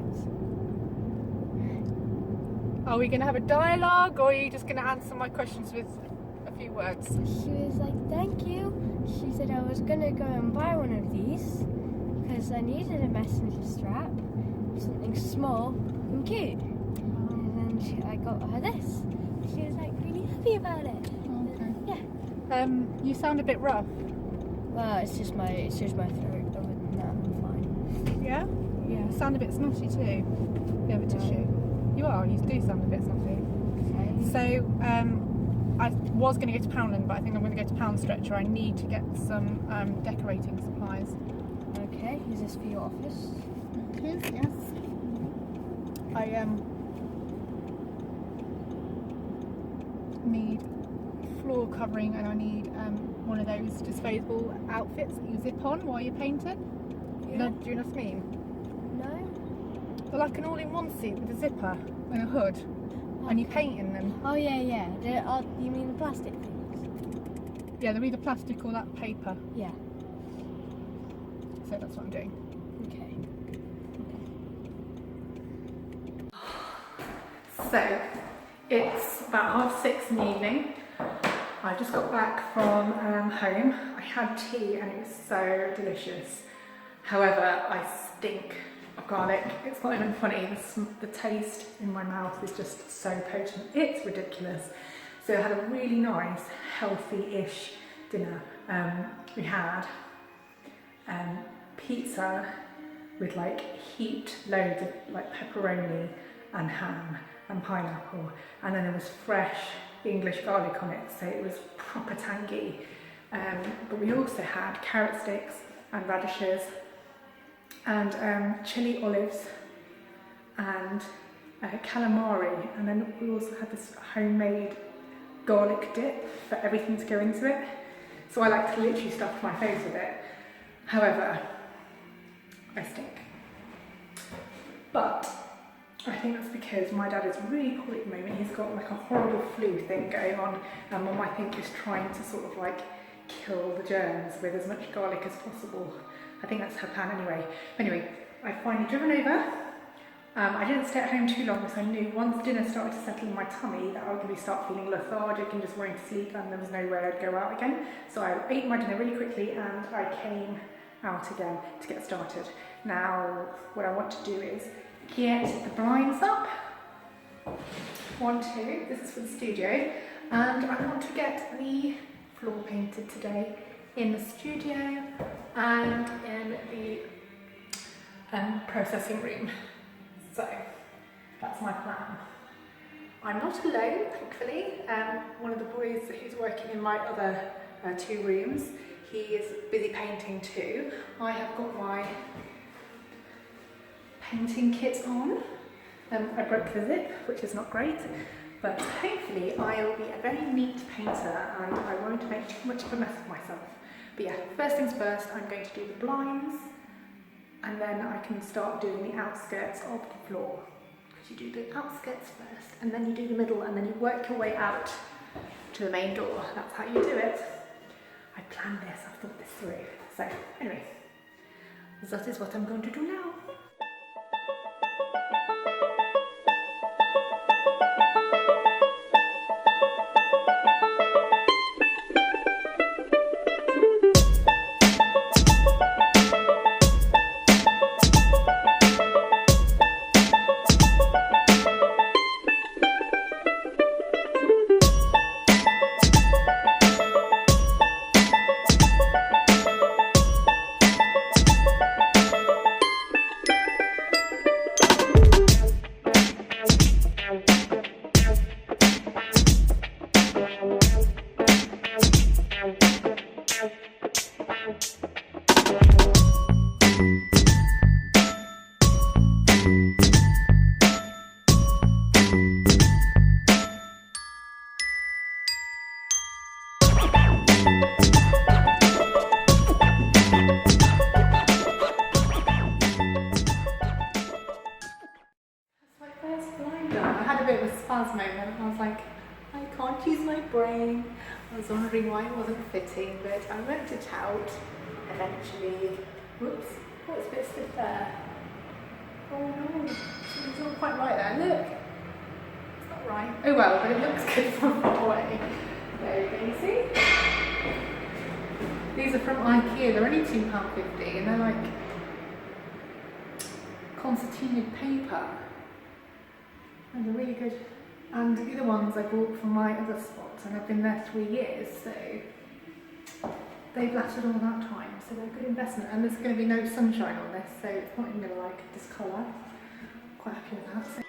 Are we going to have a dialogue, or are you just going to answer my questions with a few words? She was like, thank you. She said I was going to go and buy one of these because I needed a messenger strap, something small and cute. And then I got her this. She was like really happy about it. Okay. Yeah. You sound a bit rough. Well, it's just my throat. Other than that, I'm fine. Yeah? Yeah. You sound a bit snotty too. You have a tissue? You are. You do sound a bit snotty. Okay. So, I was going to go to Poundland, but I think I'm going to go to Pound Stretcher. I need to get some decorating supplies. Okay. Is this for your office? It is, yes. I need floor covering, and I need one of those disposable outfits that you zip on while you're painting. Yeah. Do you know what I mean? No. They're like an all-in-one suit with a zipper and a hood, and you paint in them. Oh yeah, yeah. You mean the plastic things? Yeah, they're either plastic or that paper. Yeah. So that's what I'm doing. Okay. So it's about 6:30 in the evening. I just got back from home. I had tea and it was so delicious. However, I stink of garlic. It's not even funny. The taste in my mouth is just so potent. It's ridiculous. So I had a really nice, healthy-ish dinner. We had pizza with like heaped loads of like pepperoni and ham and pineapple, and then there was fresh English garlic on it, so it was proper tangy. But we also had carrot sticks and radishes and chili olives and calamari, and then we also had this homemade garlic dip for everything to go into it. So I like to literally stuff my face with it. However, I stink. But I think that's because my dad is really poorly at the moment. He's got like a horrible flu thing going on, and Mum, I think, is trying to sort of like kill the germs with as much garlic as possible. I think that's her plan anyway. Anyway, I finally driven over. I didn't stay at home too long because I knew once dinner started to settle in my tummy that I would really start feeling lethargic and just wanting to sleep, and there was no way I'd go out again. So I ate my dinner really quickly and I came out again to get started. Now, what I want to do is get the blinds up. 1, 2, this is for the studio. And I want to get the floor painted today in the studio and in the processing room. So that's my plan. I'm not alone, thankfully. One of the boys who's working in my other 2 rooms, he is busy painting too. I have got my painting kit on. I broke the zip, which is not great, but hopefully I'll be a very neat painter and I won't make too much of a mess of myself. But yeah, first things first, I'm going to do the blinds and then I can start doing the outskirts of the floor. Because you do the outskirts first and then you do the middle and then you work your way out to the main door. That's how you do it. I planned this, I've thought this through. So anyway, that is what I'm going to do now. Moment. I was like, I can't use my brain. I was wondering why it wasn't fitting, but I worked it out eventually. Whoops, what's a bit stiff there? Oh no, it's not quite right there. Look, it's not right. Oh well, but it looks good from far away. There you go, you see? These are from IKEA. They're only £2.50 and they're like concertinaed paper. And they're really good. And the other ones I bought from my other spots and I've been there 3 years, so they've lasted all that time, so they're a good investment. And there's going to be no sunshine on this, so it's not even going to like discolour. Quite happy with that. So.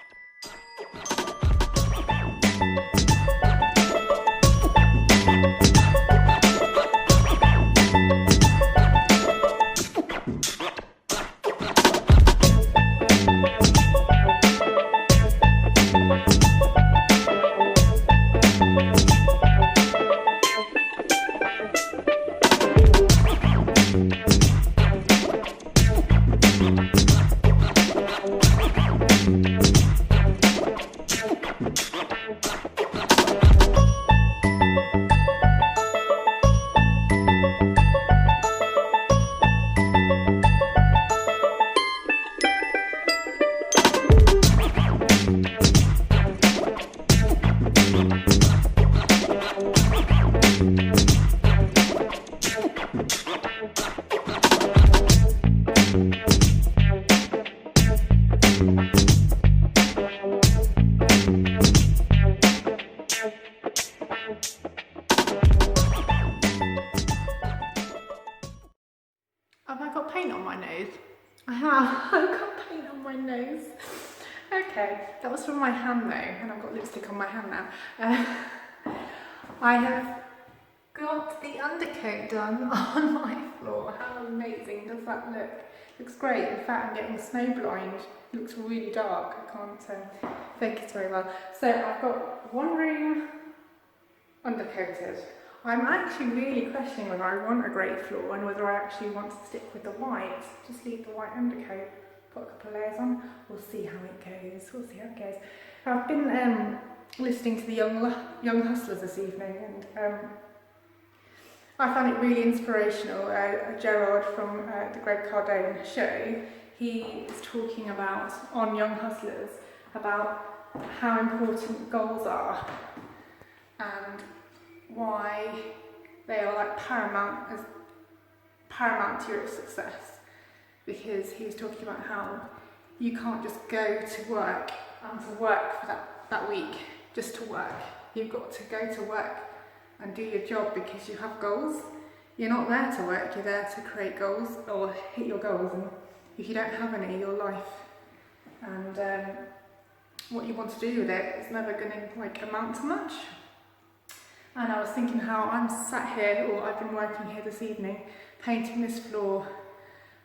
Have I got paint on my nose? I have. I've got paint on my nose. Okay, that was from my hand though, and I've got lipstick on my hand now. I have got the undercoat done on my floor. How amazing does that look? Looks great. In fact, I'm getting snow blind. It looks really dark. I can't focus very well. So I've got one room undercoated. I'm actually really questioning whether I want a grey floor and whether I actually want to stick with the white. Just leave the white undercoat, put a couple of layers on. We'll see how it goes. We'll see how it goes. I've been listening to the Young Hustlers this evening, and I found it really inspirational. Gerard from the Greg Cardone show, he is talking about, on Young Hustlers, about how important goals are and why they are like paramount to your success. Because he was talking about how you can't just go to work and to work for that week just to work. You've got to go to work and do your job because you have goals. You're not there to work, you're there to create goals or hit your goals, and if you don't have any, your life and what you want to do with it is never going to like amount to much. And I was thinking how I'm sat here, or I've been working here this evening, painting this floor.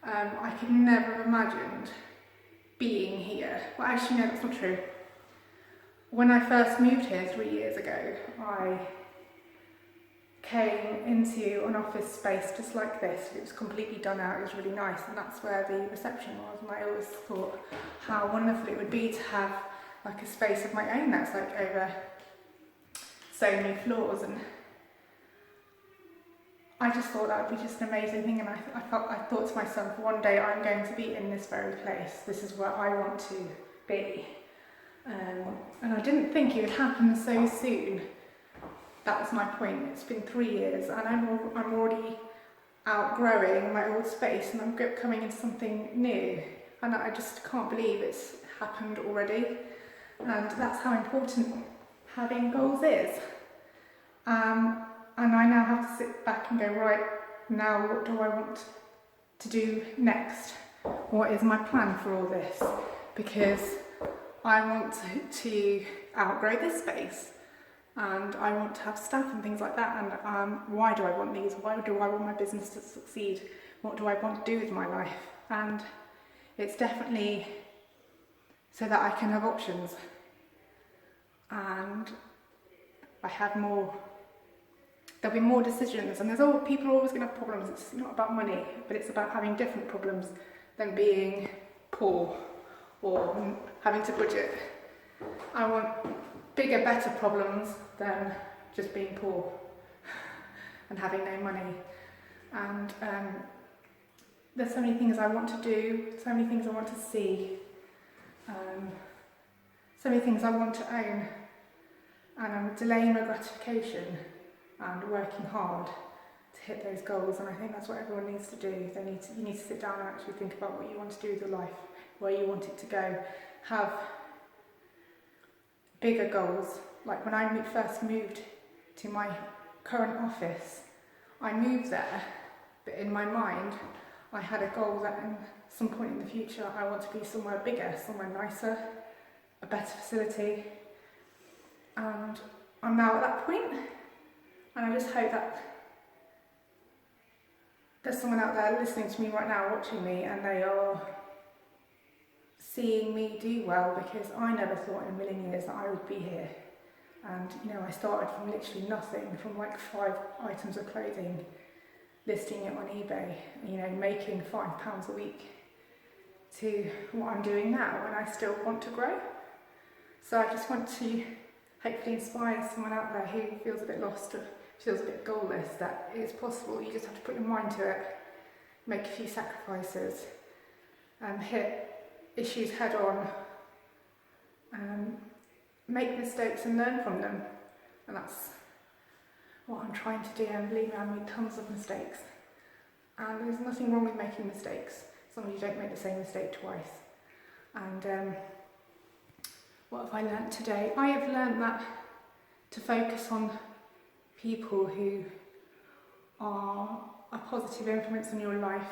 I could never have imagined being here. Well, actually, no, that's not true. When I first moved here 3 years ago, I came into an office space just like this. It was completely done out, it was really nice, and that's where the reception was. And I always thought how wonderful it would be to have like a space of my own that's like over so many floors, and I just thought that would be just an amazing thing. And I thought to myself, one day I'm going to be in this very place. This is where I want to be. And I didn't think it would happen so soon. That was my point. It's been 3 years, and I'm already outgrowing my old space, and I'm coming into something new. And I just can't believe it's happened already. And that's how important having goals is. And I now have to sit back and go, right, now what do I want to do next? What is my plan for all this? Because I want to outgrow this space, and I want to have staff and things like that. And why do I want these? Why do I want my business to succeed? What do I want to do with my life? And it's definitely so that I can have options, and I have more. There'll be more decisions, and people are always going to have problems. It's not about money, but it's about having different problems than being poor or having to budget. I want bigger, better problems than just being poor and having no money. And there's so many things I want to do, so many things I want to see, so many things I want to own, and I'm delaying my gratification and working hard to hit those goals. And I think that's what everyone needs to do. You need to sit down and actually think about what you want to do with your life, where you want it to go. Have bigger goals. Like when I first moved to my current office, I moved there, but in my mind I had a goal that at some point in the future I want to be somewhere bigger, somewhere nicer, a better facility. And I'm now at that point. And I just hope that there's someone out there listening to me right now, watching me, and they are seeing me do well, because I never thought in a million years that I would be here. And I started from literally nothing, from like 5 items of clothing, listing it on eBay, making £5 a week, to what I'm doing now, and I still want to grow. So I just want to hopefully inspire someone out there who feels a bit lost, feels a bit goalless, that it's possible. You just have to put your mind to it, make a few sacrifices, and hit issues head on, make mistakes and learn from them. And that's what I'm trying to do. And believe me, I've made tons of mistakes, and there's nothing wrong with making mistakes as long as you don't make the same mistake twice. And what have I learnt today? I have learnt that to focus on people who are a positive influence in your life.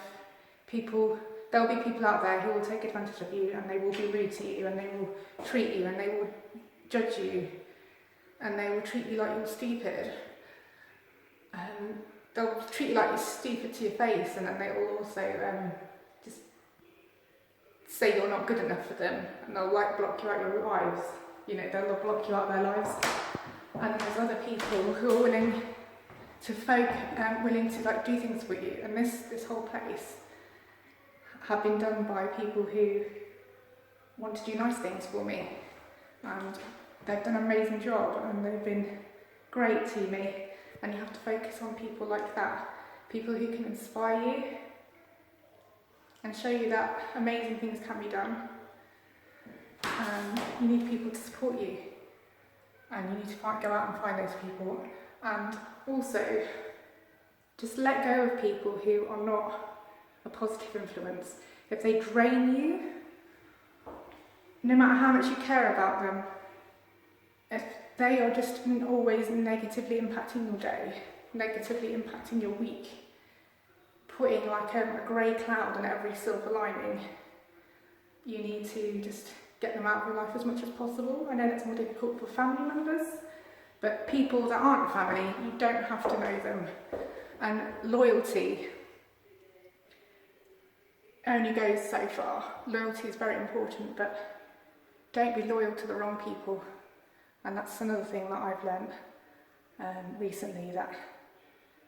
There'll be people out there who will take advantage of you, and they will be rude to you, and they will treat you, and they will judge you, and they will treat you like you're stupid. They'll treat you like you're stupid to your face, and then they will also just say you're not good enough for them, and they'll block you out of your lives. They'll block you out of their lives. And there's other people who are willing to do things for you. And this whole place have been done by people who want to do nice things for me, and they've done an amazing job, and they've been great to me. And you have to focus on people like that, people who can inspire you and show you that amazing things can be done. You need people to support you, and you need to go out and find those people. And also, just let go of people who are not a positive influence. If they drain you, no matter how much you care about them, if they are just always negatively impacting your day, negatively impacting your week, putting like a grey cloud on every silver lining, you need to just get them out of your life as much as possible. I know that's more difficult for family members, But people that aren't family, you don't have to know them. And loyalty only goes so far. Loyalty is very important, but don't be loyal to the wrong people. And that's another thing that I've learned recently, that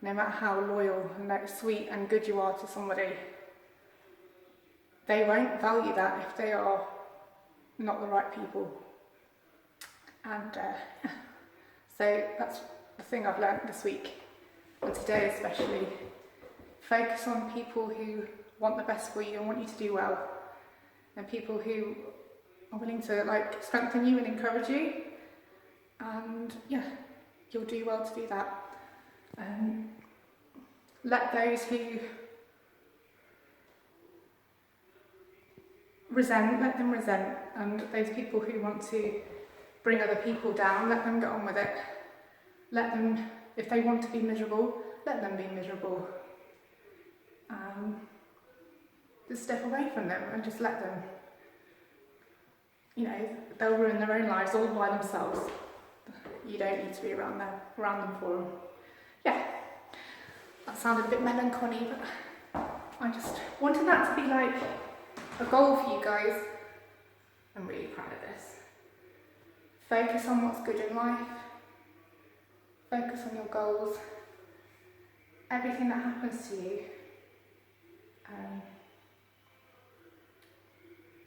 no matter how loyal and sweet and good you are to somebody, they won't value that if they are not the right people. And so that's the thing I've learned this week, and today especially. Focus on people who want the best for you and want you to do well, and people who are willing to like strengthen you and encourage you, and yeah, you'll do well to do that. Let those who resent, let them resent, and those people who want to bring other people down, let them get on with it. Let them, if they want to be miserable, let them be miserable. Just step away from them and just let them. You know, they'll ruin their own lives all by themselves. You don't need to be around them for them. Yeah, that sounded a bit melancholy, but I just wanted that to be like a goal for you guys. I'm really proud of this. Focus on what's good in life. Focus on your goals. Everything that happens to you.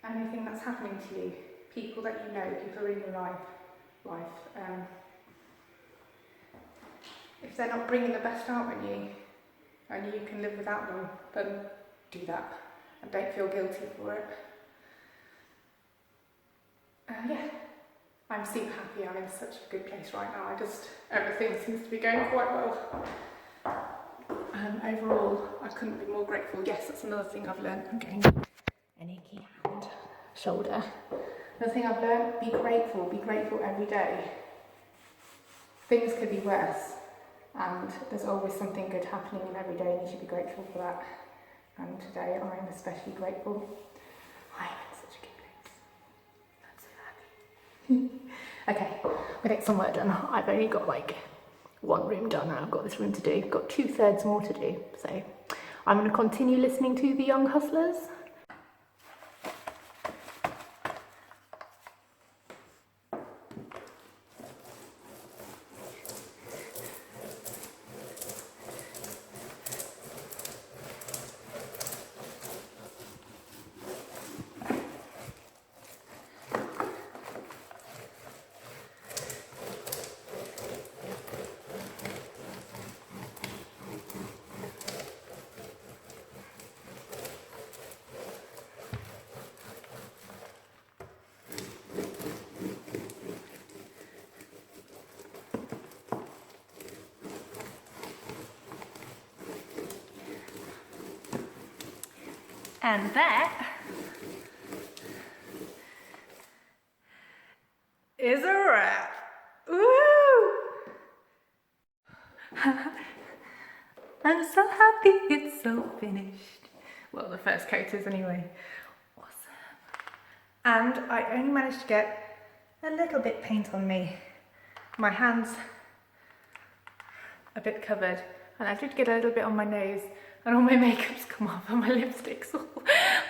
Anything that's happening to you. People that you know, people in your life. If they're not bringing the best out in you, and you can live without them, then do that. And don't feel guilty for it. Yeah, I'm super happy. I'm in such a good place right now. Everything seems to be going quite well. Overall, I couldn't be more grateful. Yes, that's another thing I've learned. I'm getting an achy hand, shoulder. Another thing I've learned, be grateful every day. Things could be worse, and there's always something good happening in every day, and you should be grateful for that. And today I'm especially grateful. I am in such a good place. I'm so happy. Okay, I'm gonna get some work done. I've only got like one room done, and I've got this room to do. Got 2/3 more to do. So I'm gonna continue listening to the Young Hustlers. And that is a wrap. Woo! I'm so happy it's so finished. Well, the first coat is anyway. Awesome. And I only managed to get a little bit paint on me. My hands a bit covered, and I did get a little bit on my nose, and all my makeup's come off and my lipstick's all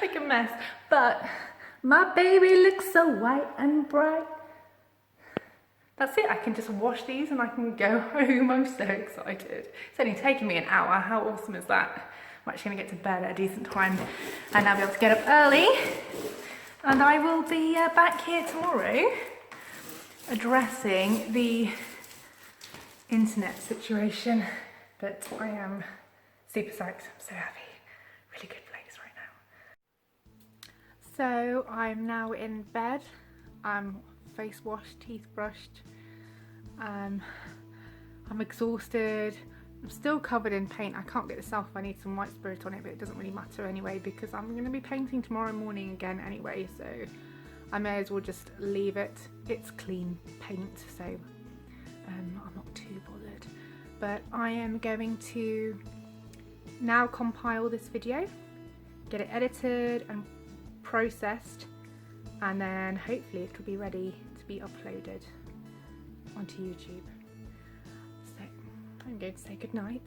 like a mess. But my baby looks so white and bright. That's it, I can just wash these and I can go home. I'm so excited. It's only taken me an hour. How awesome is that? I'm actually gonna get to bed at a decent time and I'll be able to get up early. And I will be back here tomorrow addressing the internet situation. But I am super psyched. I'm so happy. Really good place right now. So I'm now in bed. I'm face washed, teeth brushed. I'm exhausted. I'm still covered in paint. I can't get this off. I need some white spirit on it, but it doesn't really matter anyway because I'm going to be painting tomorrow morning again anyway, so I may as well just leave it. It's clean paint, so I'm not too bothered. But I am going to now compile this video, get it edited and processed, and then hopefully it will be ready to be uploaded onto YouTube. I'm going to say good night.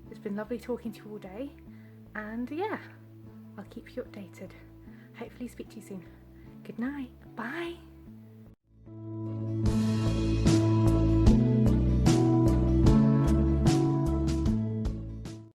It's been lovely talking to you all day, and yeah, I'll keep you updated. Hopefully speak to you soon. Good night. Bye.